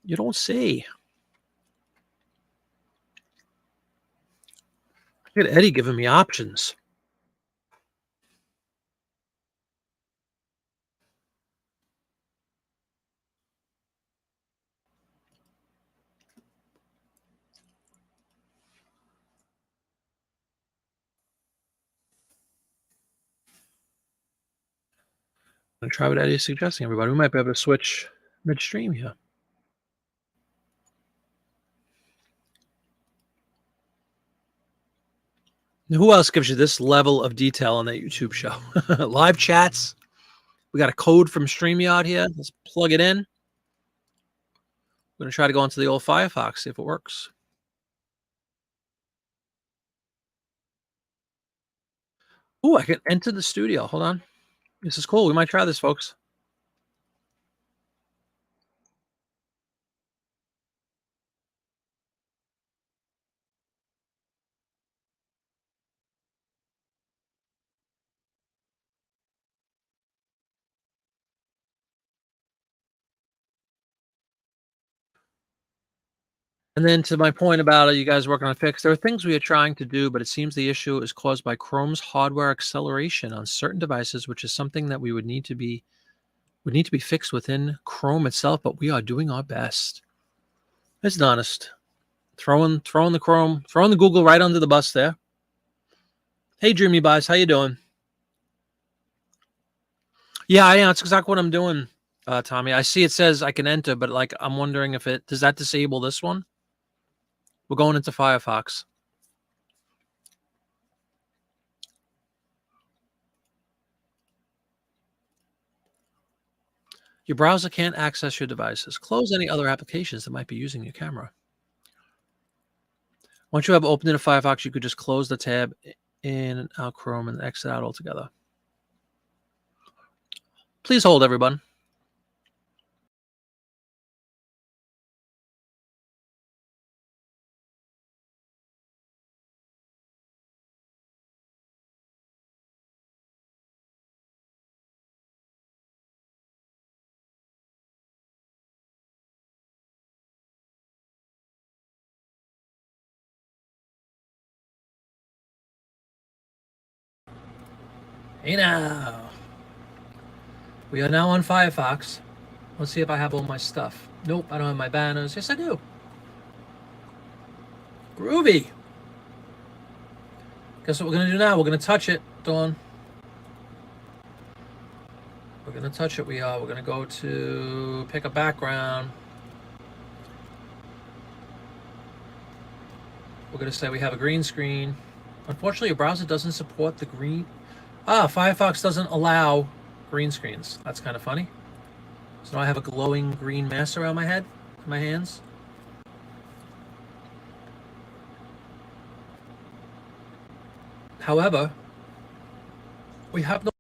You don't say. Look at Eddie giving me options. I'm going to try what Eddie is suggesting, everybody. We might be able to switch midstream here. Now, who else gives you this level of detail on that YouTube show? Live chats. We got a code from StreamYard here. Let's plug it in. We're going to try to go into the old Firefox, see if it works. Ooh, I can enter the studio. Hold on. This is cool. We might try this, folks. And then to my point about you guys working on a fix, there are things we are trying to do, but it seems the issue is caused by Chrome's hardware acceleration on certain devices, which is something that would need to be fixed within Chrome itself, but we are doing our best. It's honest. Throwing the Google right under the bus there. Hey, Dreamy Buys, how you doing? Yeah, that's exactly what I'm doing, Tommy. I see it says I can enter, but like I'm wondering if does that disable this one? We're going into Firefox. Your browser can't access your devices. Close any other applications that might be using your camera. Once you have opened in a Firefox, you could just close the tab in and out Chrome and exit out altogether. Please hold, everyone. Hey now. We are now on Firefox. Let's see if I have all my stuff. Nope, I don't have my banners. Yes, I do. Groovy. Guess what we're going to do now? We're going to touch it, Dawn. We're going to touch it. We're going to go to pick a background. We're going to say we have a green screen. Unfortunately, your browser doesn't support the green. Firefox doesn't allow green screens. That's kind of funny. So now I have a glowing green mass around my head, my hands. However, we have no.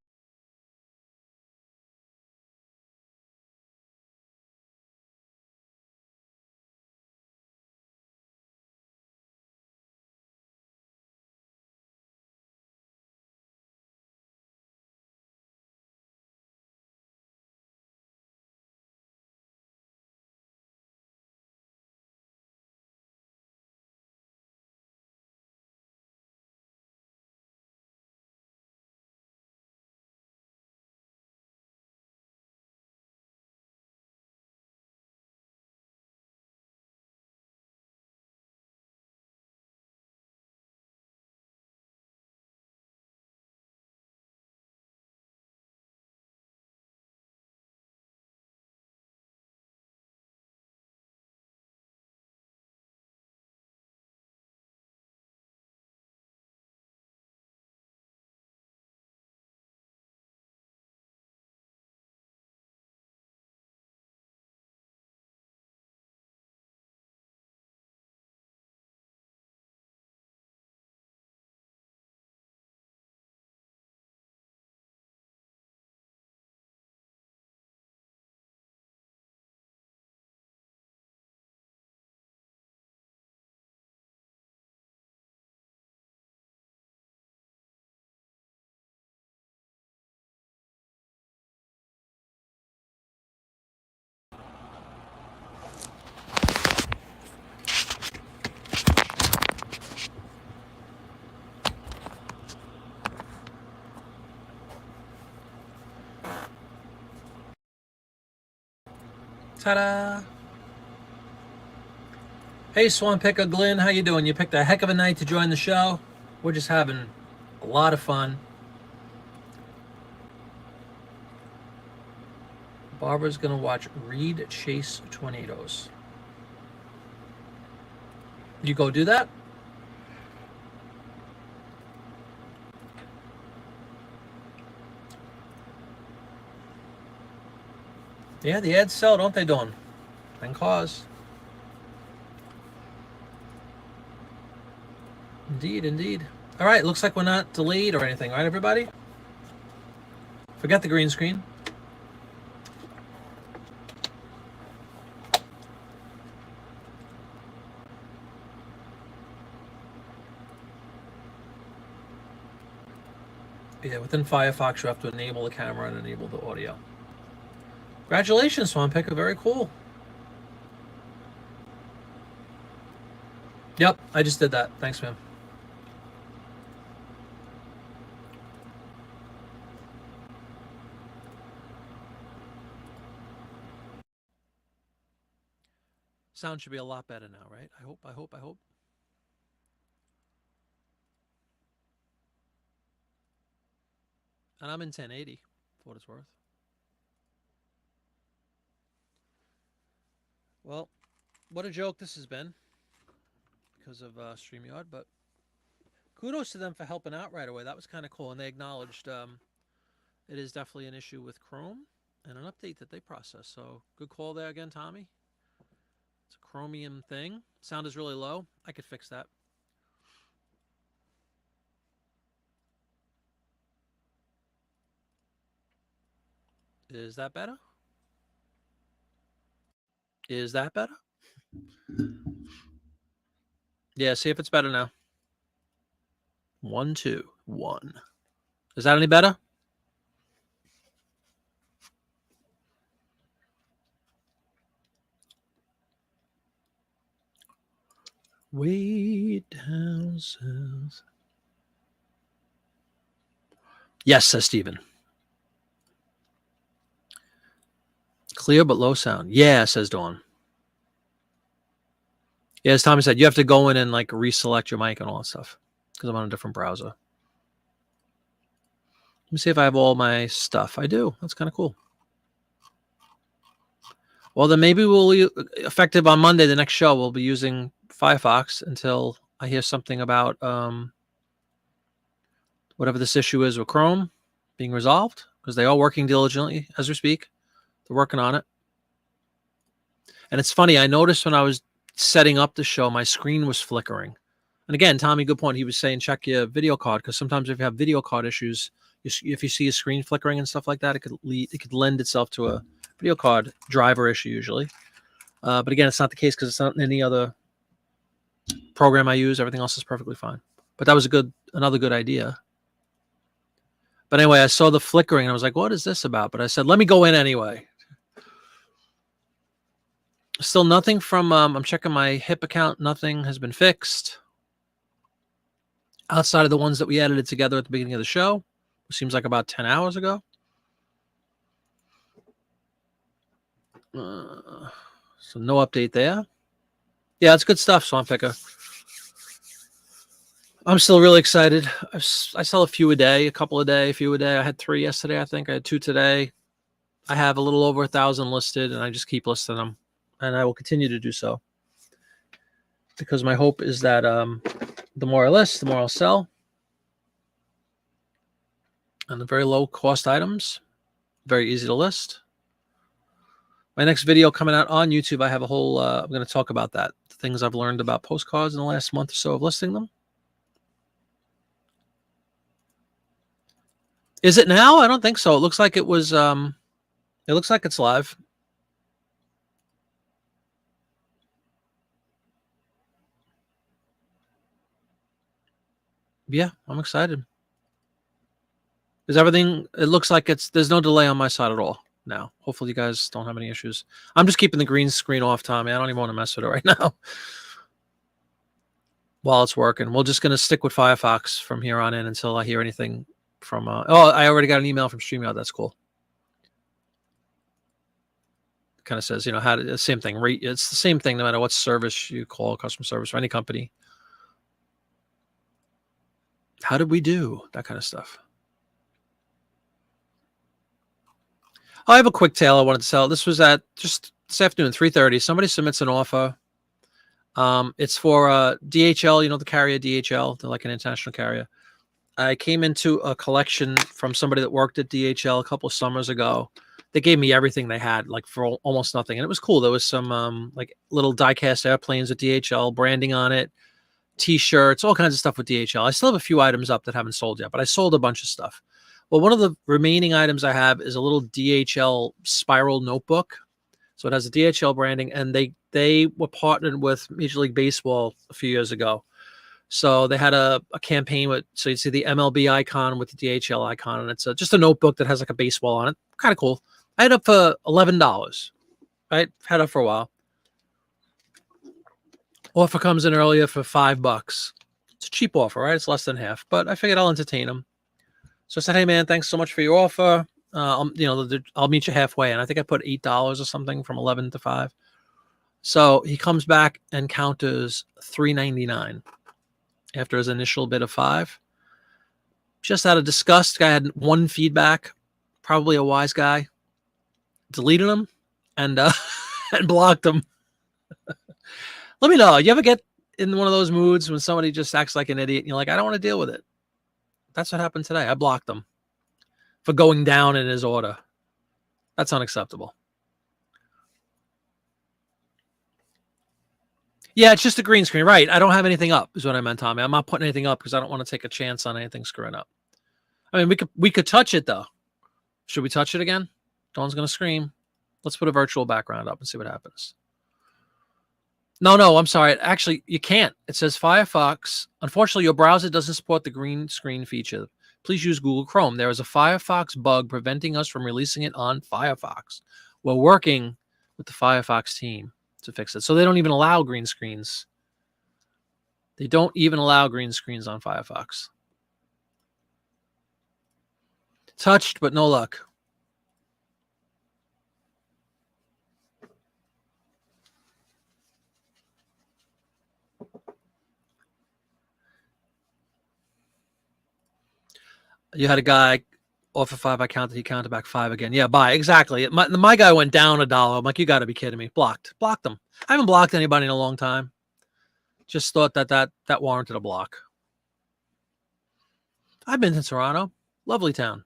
Ta-da! Hey, Swan Picker Glenn, how you doing? You picked a heck of a night to join the show. We're just having a lot of fun. Barbara's gonna watch Reed chase tornadoes. You go do that? Yeah, the ads sell, don't they, Dawn? And cause. Indeed, indeed. All right, looks like we're not delayed or anything, right, everybody? Forget the green screen. Yeah, within Firefox, you have to enable the camera and enable the audio. Congratulations, Swan Picker. Very cool. Yep, I just did that. Thanks, man. Sound should be a lot better now, right? I hope. And I'm in 1080 for what it's worth. Well, what a joke this has been because of StreamYard, but kudos to them for helping out right away. That was kind of cool, and they acknowledged it is definitely an issue with Chrome and an update that they process. So good call there again, Tommy. It's a Chromium thing. Sound is really low. I could fix that. Is that better? Is that better? Yeah, see if it's better now. 1, 2, 1. Is that any better? Way down south. Yes, says Steven. Clear but low sound. Yeah, says Dawn. Yeah, as Tommy said, you have to go in and like reselect your mic and all that stuff because I'm on a different browser. Let me see if I have all my stuff. I do. That's kind of cool. Well, then maybe we'll, effective on Monday, the next show, we'll be using Firefox until I hear something about whatever this issue is with Chrome being resolved, because they are working diligently as we speak. They're working on it. And it's funny, I noticed when I was setting up the show, my screen was flickering. And again, Tommy, good point. He was saying check your video card, because sometimes if you have video card issues, if you see a screen flickering and stuff like that, it could lend itself to a video card driver issue usually. But again, it's not the case because it's not in any other program I use. Everything else is perfectly fine. But that was another good idea. But anyway, I saw the flickering and I was like, what is this about? But I said, let me go in anyway. Still nothing from, I'm checking my HIP account. Nothing has been fixed. Outside of the ones that we edited together at the beginning of the show. It seems like about 10 hours ago. So no update there. Yeah, it's good stuff, Swamp Picker. I'm still really excited. I sell a few a day, a couple a day, a few a day. I had 3 yesterday, I think. I had 2 today. I have a little over 1,000 listed, and I just keep listing them. And I will continue to do so. Because my hope is that the more I list, the more I'll sell. And the very low cost items, very easy to list. My next video coming out on YouTube, I have a whole, I'm going to talk about that. The things I've learned about postcards in the last month or so of listing them. Is it now? I don't think so. It looks like it was, it looks like it's live. Yeah, I'm excited. Is everything, it looks like there's no delay on my side at all now. Hopefully you guys don't have any issues. I'm just keeping the green screen off, Tommy. I don't even want to mess with it right now while it's working. We're just going to stick with Firefox from here on in until I hear anything from, oh, I already got an email from StreamYard. That's cool. It kind of says, how to, same thing. It's the same thing no matter what service you call, customer service or any company. How did we do? That kind of stuff. I have a quick tale I wanted to sell. This was at just this afternoon, 3:30. Somebody submits an offer. It's for DHL, the carrier DHL. They're like an international carrier. I came into a collection from somebody that worked at DHL a couple of summers ago. They gave me everything they had, like for almost nothing. And it was cool. There was some like little die-cast airplanes with DHL branding on it, T-shirts, all kinds of stuff with DHL. I still have a few items up that haven't sold yet, but I sold a bunch of stuff. Well, one of the remaining items I have is a little DHL spiral notebook. So it has a DHL branding, and they were partnered with Major League Baseball a few years ago. So they had a campaign with, so you see the MLB icon with the DHL icon, and it's just a notebook that has like a baseball on it. Kind of cool. I had it up for $11, right? Had it up for a while. Offer comes in earlier for $5. It's a cheap offer, right? It's less than half, but I figured I'll entertain him. So I said, "Hey man, thanks so much for your offer. I'll meet you halfway." And I think I put $8 or something from 11 to 5. So he comes back and counters $3.99 after his initial bid of 5. Just out of disgust, guy had one feedback, probably a wise guy. Deleted him and and blocked him. Let me know. You ever get in one of those moods when somebody just acts like an idiot and you're like, I don't want to deal with it? That's what happened today. I blocked him for going down in his order. That's unacceptable. Yeah, it's just a green screen. Right. I don't have anything up is what I meant, Tommy. I'm not putting anything up because I don't want to take a chance on anything screwing up. I mean, we could touch it though. Should we touch it again? Dawn's going to scream. Let's put a virtual background up and see what happens. No, I'm sorry. Actually, you can't. It says Firefox. Unfortunately, your browser doesn't support the green screen feature. Please use Google Chrome. There is a Firefox bug preventing us from releasing it on Firefox. We're working with the Firefox team to fix it. So they don't even allow green screens. They don't even allow green screens on Firefox. Touched, but no luck. You had a guy offer 5. I counted. He counted back 5 again. Yeah, buy. Exactly. My guy went down $1. I'm like, you got to be kidding me. Blocked them. I haven't blocked anybody in a long time. Just thought that warranted a block. I've been to Toronto. Lovely town.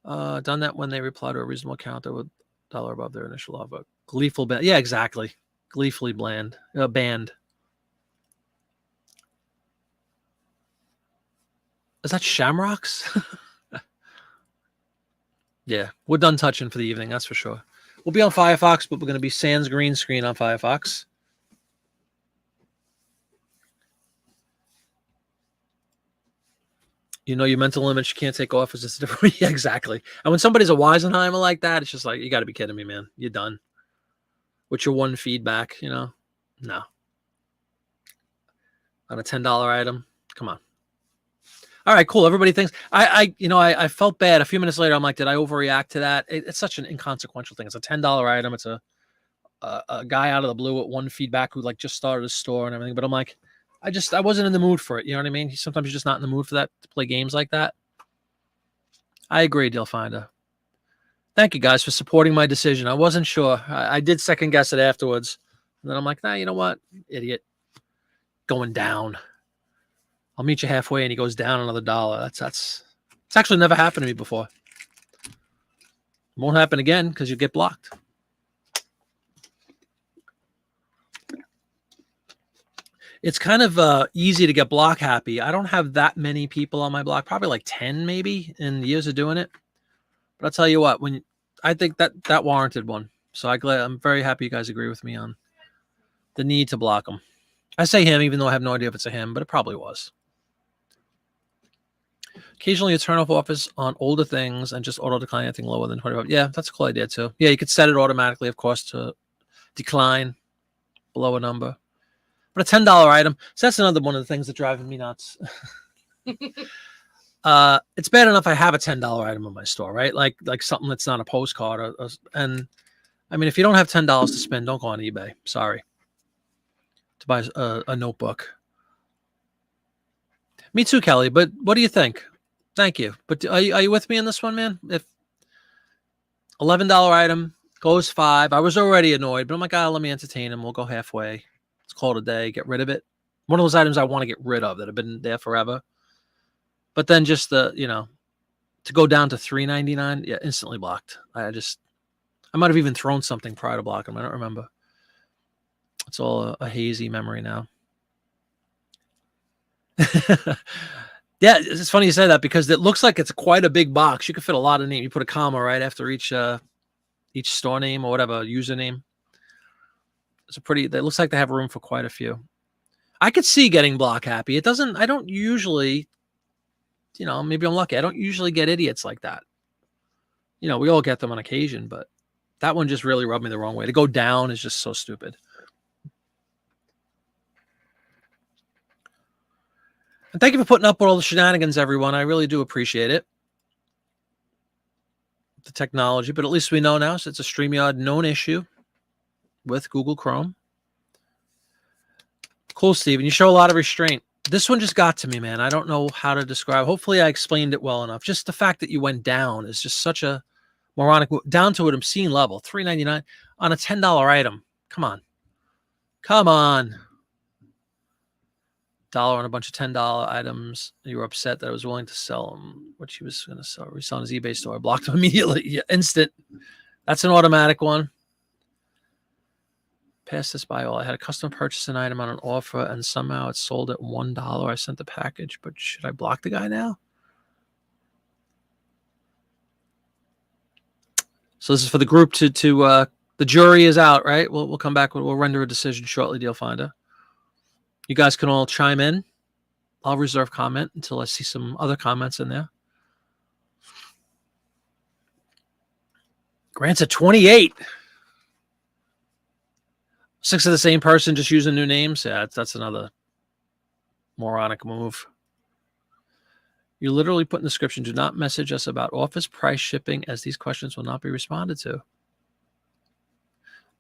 Done that when they reply to a reasonable counter with $1 above their initial offer. Gleeful band. Yeah, exactly. Gleefully banned. Is that Shamrocks? Yeah, we're done touching for the evening. That's for sure. We'll be on Firefox, but we're going to be sans green screen on Firefox. You know your mental image you can't take off. Is just different. Yeah, exactly. And when somebody's a Weisenheimer like that, it's just like, you got to be kidding me, man. You're done. What's your one feedback, No. On a $10 item? Come on. All right, cool. Everybody thinks I felt bad. A few minutes later, I'm like, did I overreact to that? It's such an inconsequential thing. It's a $10 item. It's a guy out of the blue at one feedback who like just started a store and everything. But I'm like, I wasn't in the mood for it. You know what I mean? Sometimes you're just not in the mood for that, to play games like that. I agree, Deal Finder. Thank you guys for supporting my decision. I wasn't sure. I did second guess it afterwards. And then I'm like, nah, you know what? Idiot. Going down. I'll meet you halfway, and he goes down another $1. It's actually never happened to me before. It won't happen again because you get blocked. It's kind of easy to get block happy. I don't have that many people on my block, probably like 10 maybe in years of doing it. But I'll tell you what, I think that warranted one. So I'm very happy you guys agree with me on the need to block them. I say him, even though I have no idea if it's a him, but it probably was. Occasionally, you turn off offers on older things and just auto decline anything lower than 25. Yeah, that's a cool idea too. Yeah, you could set it automatically, of course, to decline below a number. But a $10 item, so that's another one of the things that drives me nuts. It's bad enough I have a $10 item in my store, right? Like something that's not a postcard. And I mean, if you don't have $10 to spend, don't go on eBay. Sorry. To buy a notebook. Me too, Kelly. But what do you think? Thank you. But are you with me on this one, man? If $11 item goes 5, I was already annoyed, but I'm like, let me entertain him. We'll go halfway. Let's call it a day. Get rid of it. One of those items I want to get rid of that have been there forever. But then just to go down to $3.99, yeah, instantly blocked. I might have even thrown something prior to blocking him. I don't remember. It's all a hazy memory now. Yeah, it's funny you say that because it looks like it's quite a big box. You could fit a lot of names. You put a comma right after each store name or whatever username. It looks like they have room for quite a few. I could see getting block happy. I don't usually, maybe I'm lucky. I don't usually get idiots like that. We all get them on occasion, but that one just really rubbed me the wrong way. To go down is just so stupid. And thank you for putting up with all the shenanigans, everyone. I really do appreciate it. The technology, but at least we know now. So it's a StreamYard known issue with Google Chrome. Cool, Steven. You show a lot of restraint. This one just got to me, man. I don't know how to describe. Hopefully I explained it well enough. Just the fact that you went down is just such a moronic move. Down to an obscene level. $3.99 on a $10 item. Come on. Come on. Dollar on a bunch of $10 items. You were upset that I was willing to sell them. What she was going to sell. Resell on his eBay store. I blocked him immediately. Yeah, instant. That's an automatic one. Pass this by all. I had a custom purchase an item on an offer and somehow it sold at $1. I sent the package, but should I block the guy now? So this is for the group to the jury is out, right? We'll come back. We'll render a decision shortly, Deal Finder. You guys can all chime in. I'll reserve comment until I see some other comments in there. Grant's at 28. 6 of the same person, just using new names. Yeah, that's another moronic move. You literally put in the description, do not message us about office price shipping as these questions will not be responded to.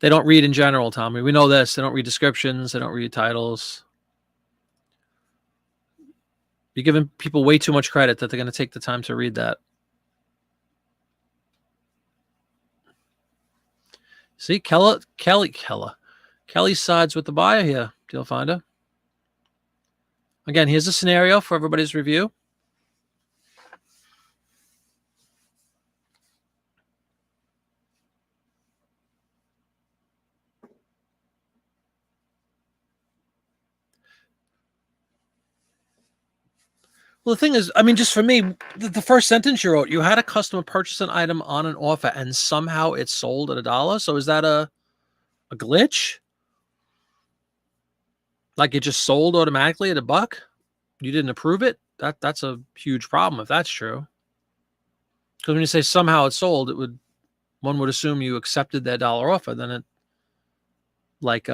They don't read in general, Tommy. We know this. They don't read descriptions. They don't read titles. You're giving people way too much credit that they're going to take the time to read that. See, Kelly sides with the buyer here, Deal Finder. Again, here's a scenario for everybody's review. Well, the thing is, I mean, just for me, the first sentence you wrote, you had a customer purchase an item on an offer and somehow it sold at $1. So is that a glitch? Like it just sold automatically at $1? You didn't approve it? That's a huge problem if that's true. Because when you say somehow it sold, one would assume you accepted that dollar offer. Then it, like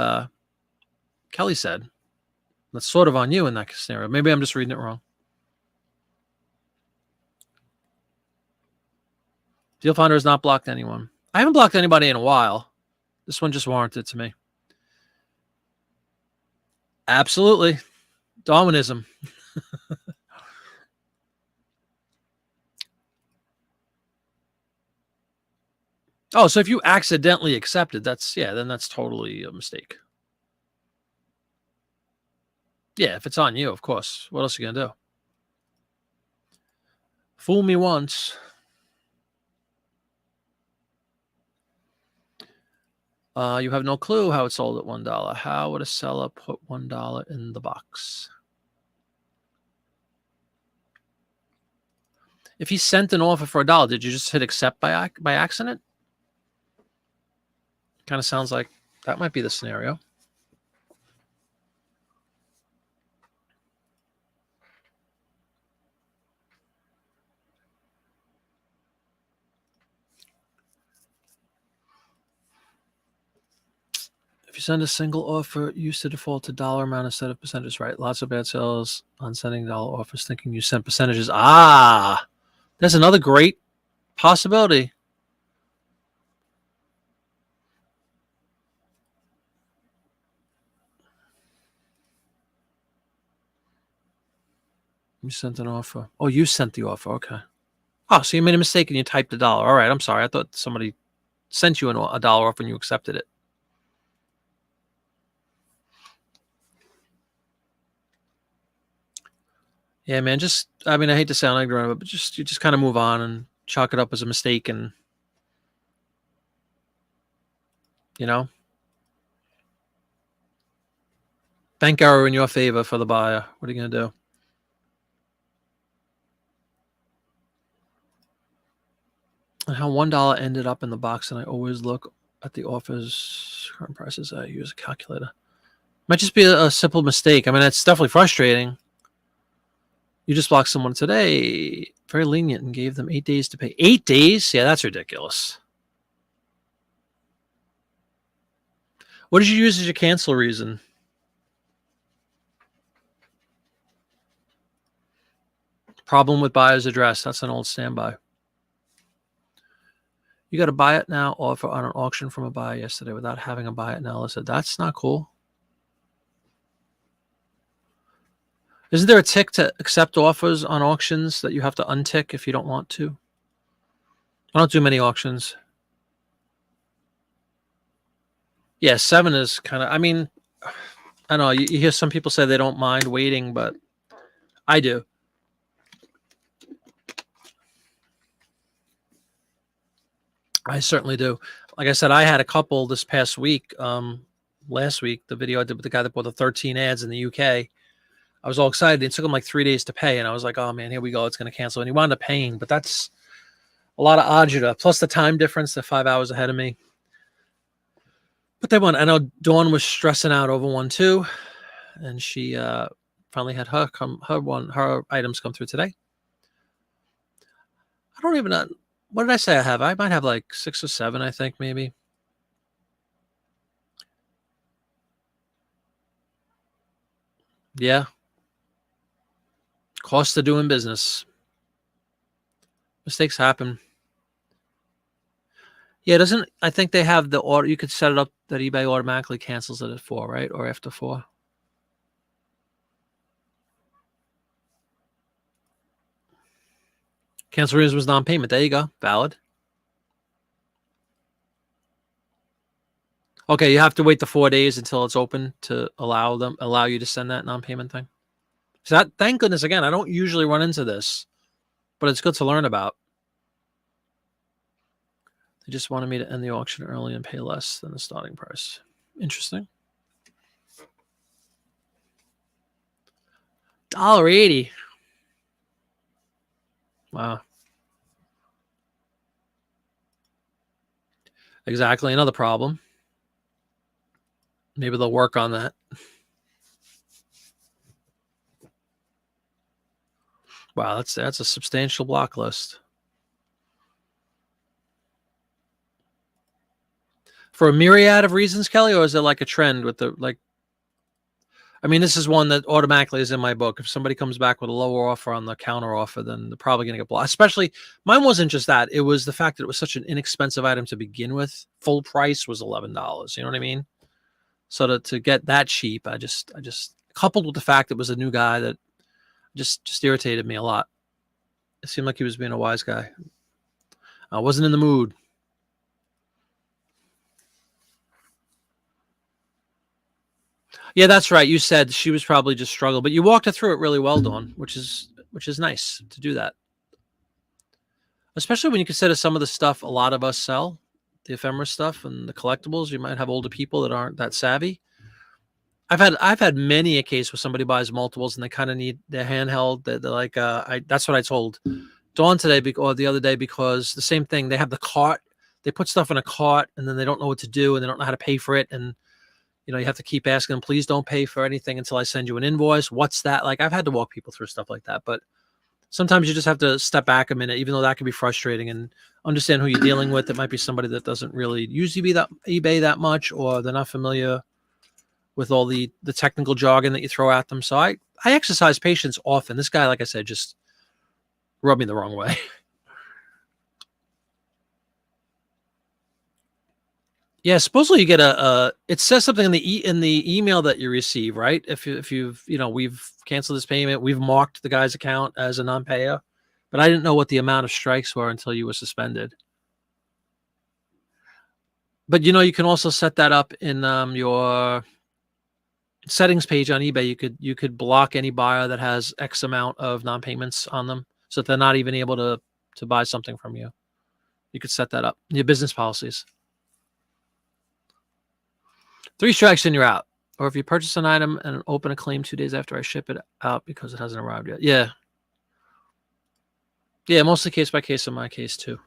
Kelly said, that's sort of on you in that scenario. Maybe I'm just reading it wrong. Deal Finder has not blocked anyone. I haven't blocked anybody in a while. This one just warranted to me. Absolutely. Darwinism. Oh, so if you accidentally accepted, then that's totally a mistake. Yeah, if it's on you, of course. What else are you going to do? Fool me once. You have no clue how it sold at $1. How would a seller put $1 in the box? If he sent an offer for $1, did you just hit accept by accident? Kind of sounds like that might be the scenario. If you send a single offer, used to default to dollar amount instead of percentages, right? Lots of bad sales on sending dollar offers thinking you sent percentages. Ah, that's another great possibility. You sent an offer. Oh, you sent the offer. Okay. Oh, so you made a mistake and you typed $1. All right. I'm sorry. I thought somebody sent you a dollar offer and you accepted it. Yeah, man. I mean, I hate to sound ignorant, but you just kind of move on and chalk it up as a mistake and, bank error in your favor for the buyer. What are you going to do? And how $1 ended up in the box, and I always look at the offer's current prices. I use a calculator. Might just be a simple mistake. I mean, it's definitely frustrating. You just blocked someone today, very lenient, and gave them 8 days to pay. 8 days? Yeah, that's ridiculous. What did you use as your cancel reason? Problem with buyer's address. That's an old standby. You got to buy it now offer on an auction from a buyer yesterday without having a buy it now listed. That's not cool. Isn't there a tick to accept offers on auctions that you have to untick if you don't want to? I don't do many auctions. Yeah, 7 is kind of, I mean, I don't know. You hear some people say they don't mind waiting, but I do. I certainly do. Like I said, I had a couple this past week. Last week, the video I did with the guy that bought the 13 ads in the UK, I was all excited. It took him like 3 days to pay. And I was like, oh man, here we go. It's going to cancel. And he wound up paying, but that's a lot of agita. Plus the time difference, they're 5 hours ahead of me. But they won. I know Dawn was stressing out over one too. And she finally had her items come through today. I don't even know. What did I say I have? I might have like 6 or 7, I think, maybe. Yeah. Cost of doing business. Mistakes happen. Yeah, I think they have the order. You could set it up that eBay automatically cancels it at 4, right? Or after 4. Cancel reason was non-payment. There you go. Valid. Okay, you have to wait the 4 days until it's open to allow you to send that non-payment thing. So that, thank goodness, again, I don't usually run into this, but it's good to learn about. They just wanted me to end the auction early and pay less than the starting price. Interesting. $1.80. Wow. Exactly. Another problem. Maybe they'll work on that. Wow, that's a substantial block list. For a myriad of reasons, Kelly, or is it like a trend with the like? I mean, this is one that automatically is in my book. If somebody comes back with a lower offer on the counter offer, then they're probably going to get blocked. Especially, mine wasn't just that. It was the fact that it was such an inexpensive item to begin with. Full price was $11. You know what I mean? So to get that cheap, I just coupled with the fact it was a new guy that just irritated me a lot. It seemed like he was being a wise guy. I wasn't in the mood. Yeah, that's right. You said she was probably just struggling, but you walked her through it really well, Dawn, which is nice to do that. Especially when you consider some of the stuff a lot of us sell, the ephemera stuff and the collectibles. You might have older people that aren't that savvy. I've had many a case where somebody buys multiples and they kind of need their handheld. They're like, that's what I told Dawn today or the other day, because the same thing. They have the cart. They put stuff in a cart and then they don't know what to do and they don't know how to pay for it. And you know, you have to keep asking them, please don't pay for anything until I send you an invoice. What's that? Like, I've had to walk people through stuff like that. But sometimes you just have to step back a minute, even though that can be frustrating, and understand who you're dealing with. It might be somebody that doesn't really use eBay that much, or they're not familiar with all the technical jargon that you throw at them. So I exercise patience often. This guy, like I said, just rubbed me the wrong way. Yeah, supposedly you get it says something in the email that you receive, right? If you've, we've canceled this payment, we've marked the guy's account as a non-payer, but I didn't know what the amount of strikes were until you were suspended. But you can also set that up in your settings page on eBay. You could block any buyer that has X amount of non-payments on them, so that they're not even able to buy something from you. You could set that up in your business policies. 3 strikes and you're out. Or if you purchase an item and open a claim 2 days after I ship it out because it hasn't arrived yet. Yeah. Yeah, mostly case by case in my case too.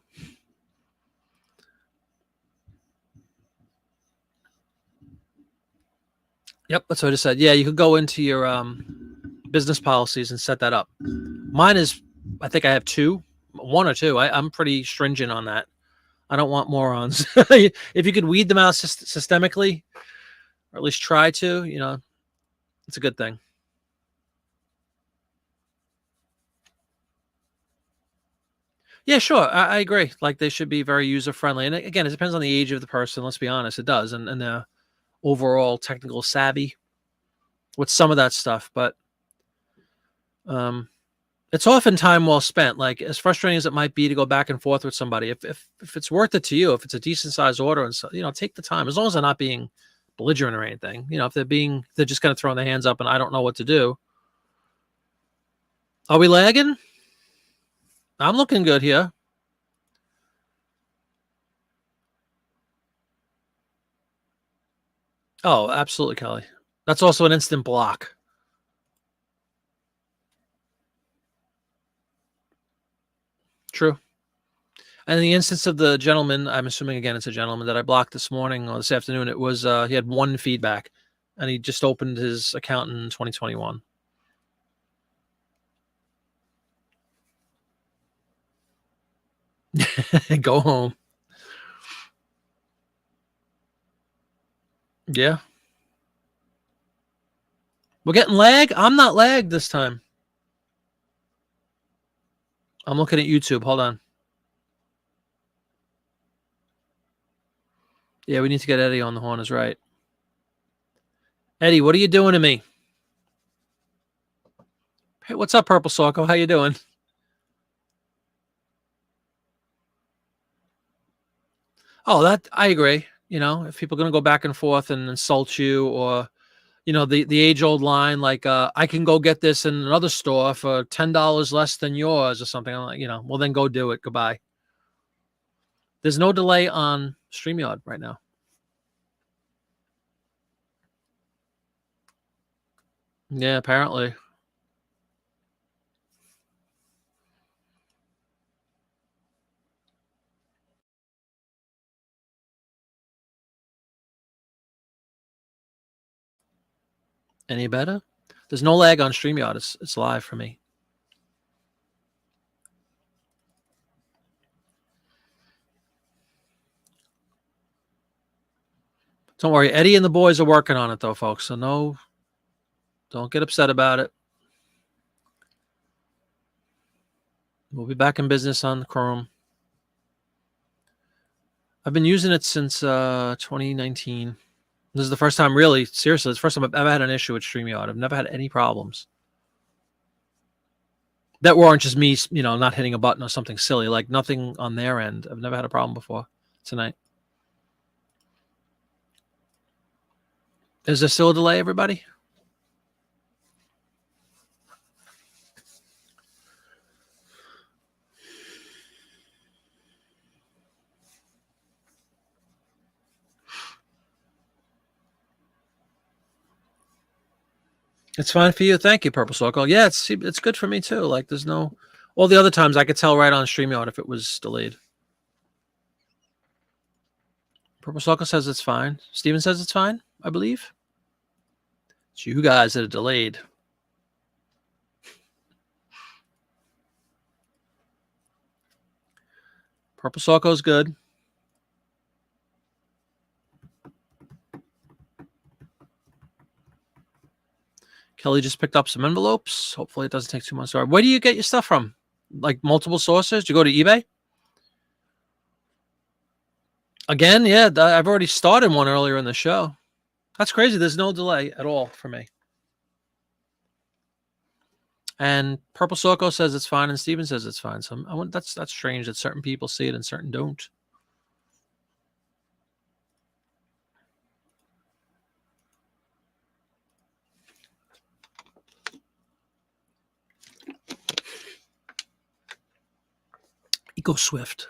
Yep, that's what I just said. Yeah, you could go into your business policies and set that up. Mine is, I think I have 1 or 2. I'm pretty stringent on that. I don't want morons. If you could weed them out systemically, or at least try to, it's a good thing. Yeah, sure. I agree. Like they should be very user friendly. And again, it depends on the age of the person. Let's be honest, it does, and the overall technical savvy with some of that stuff. But um, it's often time well spent. Like as frustrating as it might be to go back and forth with somebody, if it's worth it to you, if it's a decent sized order, and so take the time as long as they're not being belligerent or anything. If they're just kind of throwing their hands up and I don't know what to do. Are we lagging? I'm looking good here. Oh, absolutely, Kelly. That's also an instant block. True. And in the instance of the gentleman, I'm assuming again it's a gentleman that I blocked this morning or this afternoon. It was he had one feedback, and he just opened his account in 2021. Go home. Yeah, we're getting lag. I'm not lagged this time. I'm looking at YouTube. Hold on. Yeah, we need to get Eddie on the horn. Is right. Eddie, what are you doing to me? Hey, what's up, Purple Socko? How you doing? Oh, that I agree. If people are gonna go back and forth and insult you, or the age old line like I can go get this in another store for $10 less than yours or something. I'm like, well then go do it. Goodbye. There's no delay on StreamYard right now. Yeah, apparently. Any better? There's no lag on StreamYard. It's live for me. Don't worry. Eddie and the boys are working on it though, folks. So no, don't get upset about it. We'll be back in business on Chrome. I've been using it since 2019. This is the first time, really, seriously, it's the first time I've ever had an issue with StreamYard. I've never had any problems that weren't just me, not hitting a button or something silly, like nothing on their end. I've never had a problem before tonight. Is there still a delay, everybody? It's fine for you. Thank you, Purple Circle. Yeah, it's good for me too. Like there's no all the other times I could tell right on StreamYard if it was delayed. Purple Circle says it's fine. Steven says it's fine, I believe. It's you guys that are delayed. Purple Circle's good. Kelly just picked up some envelopes. Hopefully it doesn't take too much. Where do you get your stuff from? Like multiple sources? Do you go to eBay? Again, yeah, I've already started one earlier in the show. That's crazy. There's no delay at all for me. And Purple Socko says it's fine, and Steven says it's fine. So that's strange that certain people see it and certain don't. Eco Swift.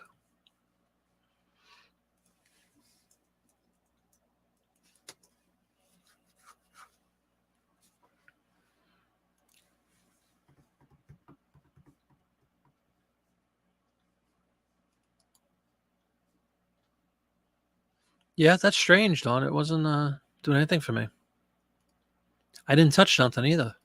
Yeah, that's strange, Dawn. It wasn't doing anything for me. I didn't touch nothing either.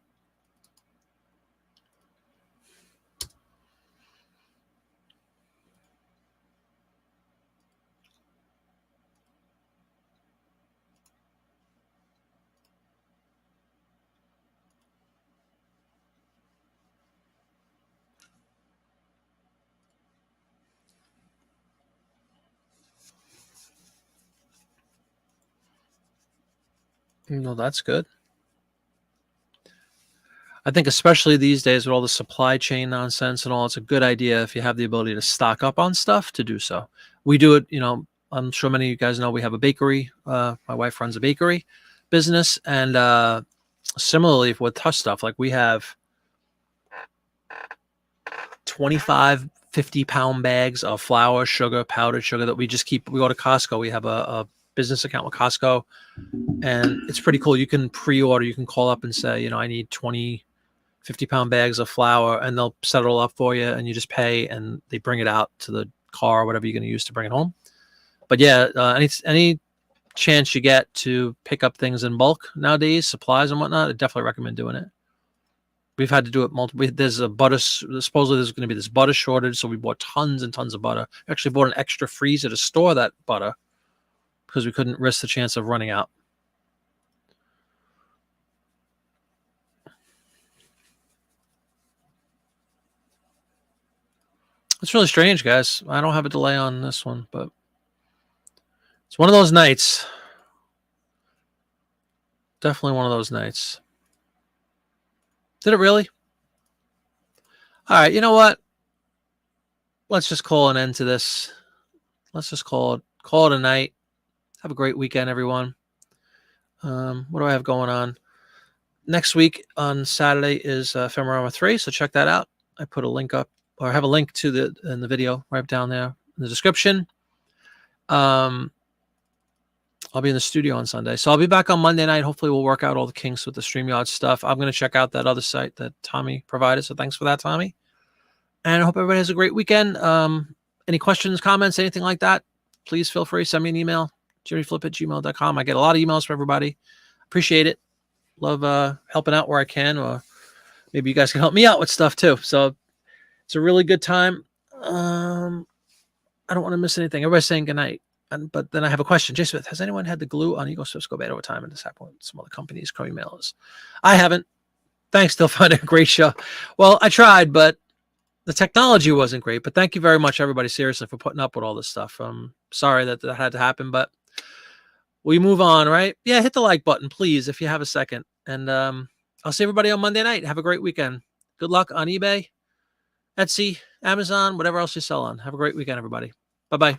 No, that's good. I think especially these days with all the supply chain nonsense and all, it's a good idea if you have the ability to stock up on stuff to do so. We do it, I'm sure many of you guys know we have a bakery. My wife runs a bakery business. And similarly with tough stuff, like we have 25, 50-pound bags of flour, sugar, powdered sugar that we just keep. We go to Costco. We have a business account with Costco, and it's pretty cool. You can pre-order, you can call up and say, I need 20 50-pound bags of flour, and they'll set it all up for you, and you just pay, and they bring it out to the car or whatever you're going to use to bring it home. But yeah, any chance you get to pick up things in bulk nowadays, supplies and whatnot, I definitely recommend doing it. We've had to do it multiple. There's a butter. Supposedly there's going to be this butter shortage, so we bought tons and tons of butter. We actually bought an extra freezer to store that butter because we couldn't risk the chance of running out. It's really strange, guys. I don't have a delay on this one, but it's one of those nights. Definitely one of those nights. Did it really? All right, you know what? Let's just call an end to this. Let's just call it a night. Have a great weekend, everyone. What do I have going on? Next week on Saturday is Ephemerama 3, so check that out. I put a link up, or I have a link to in the video right down there in the description. I'll be in the studio on Sunday. So I'll be back on Monday night. Hopefully we'll work out all the kinks with the StreamYard stuff. I'm going to check out that other site that Tommy provided. So thanks for that, Tommy. And I hope everybody has a great weekend. Any questions, comments, anything like that, please feel free. Send me an email, jimmyflip@gmail.com. I get a lot of emails from everybody. Appreciate it. Love helping out where I can, or maybe you guys can help me out with stuff too. So it's a really good time. I don't want to miss anything. Everybody's saying goodnight. But then I have a question. Jay Smith, has anyone had the glue on Eagle Swift's go bad over time and this happened with some other companies, Crummy mailers? I haven't. Thanks. Still find it a great show. Well, I tried, but the technology wasn't great. But thank you very much, everybody, seriously, for putting up with all this stuff. Sorry that had to happen, but we move on, right? Yeah, hit the like button, please, if you have a second. And I'll see everybody on Monday night. Have a great weekend. Good luck on eBay, Etsy, Amazon, whatever else you sell on. Have a great weekend, everybody. Bye-bye.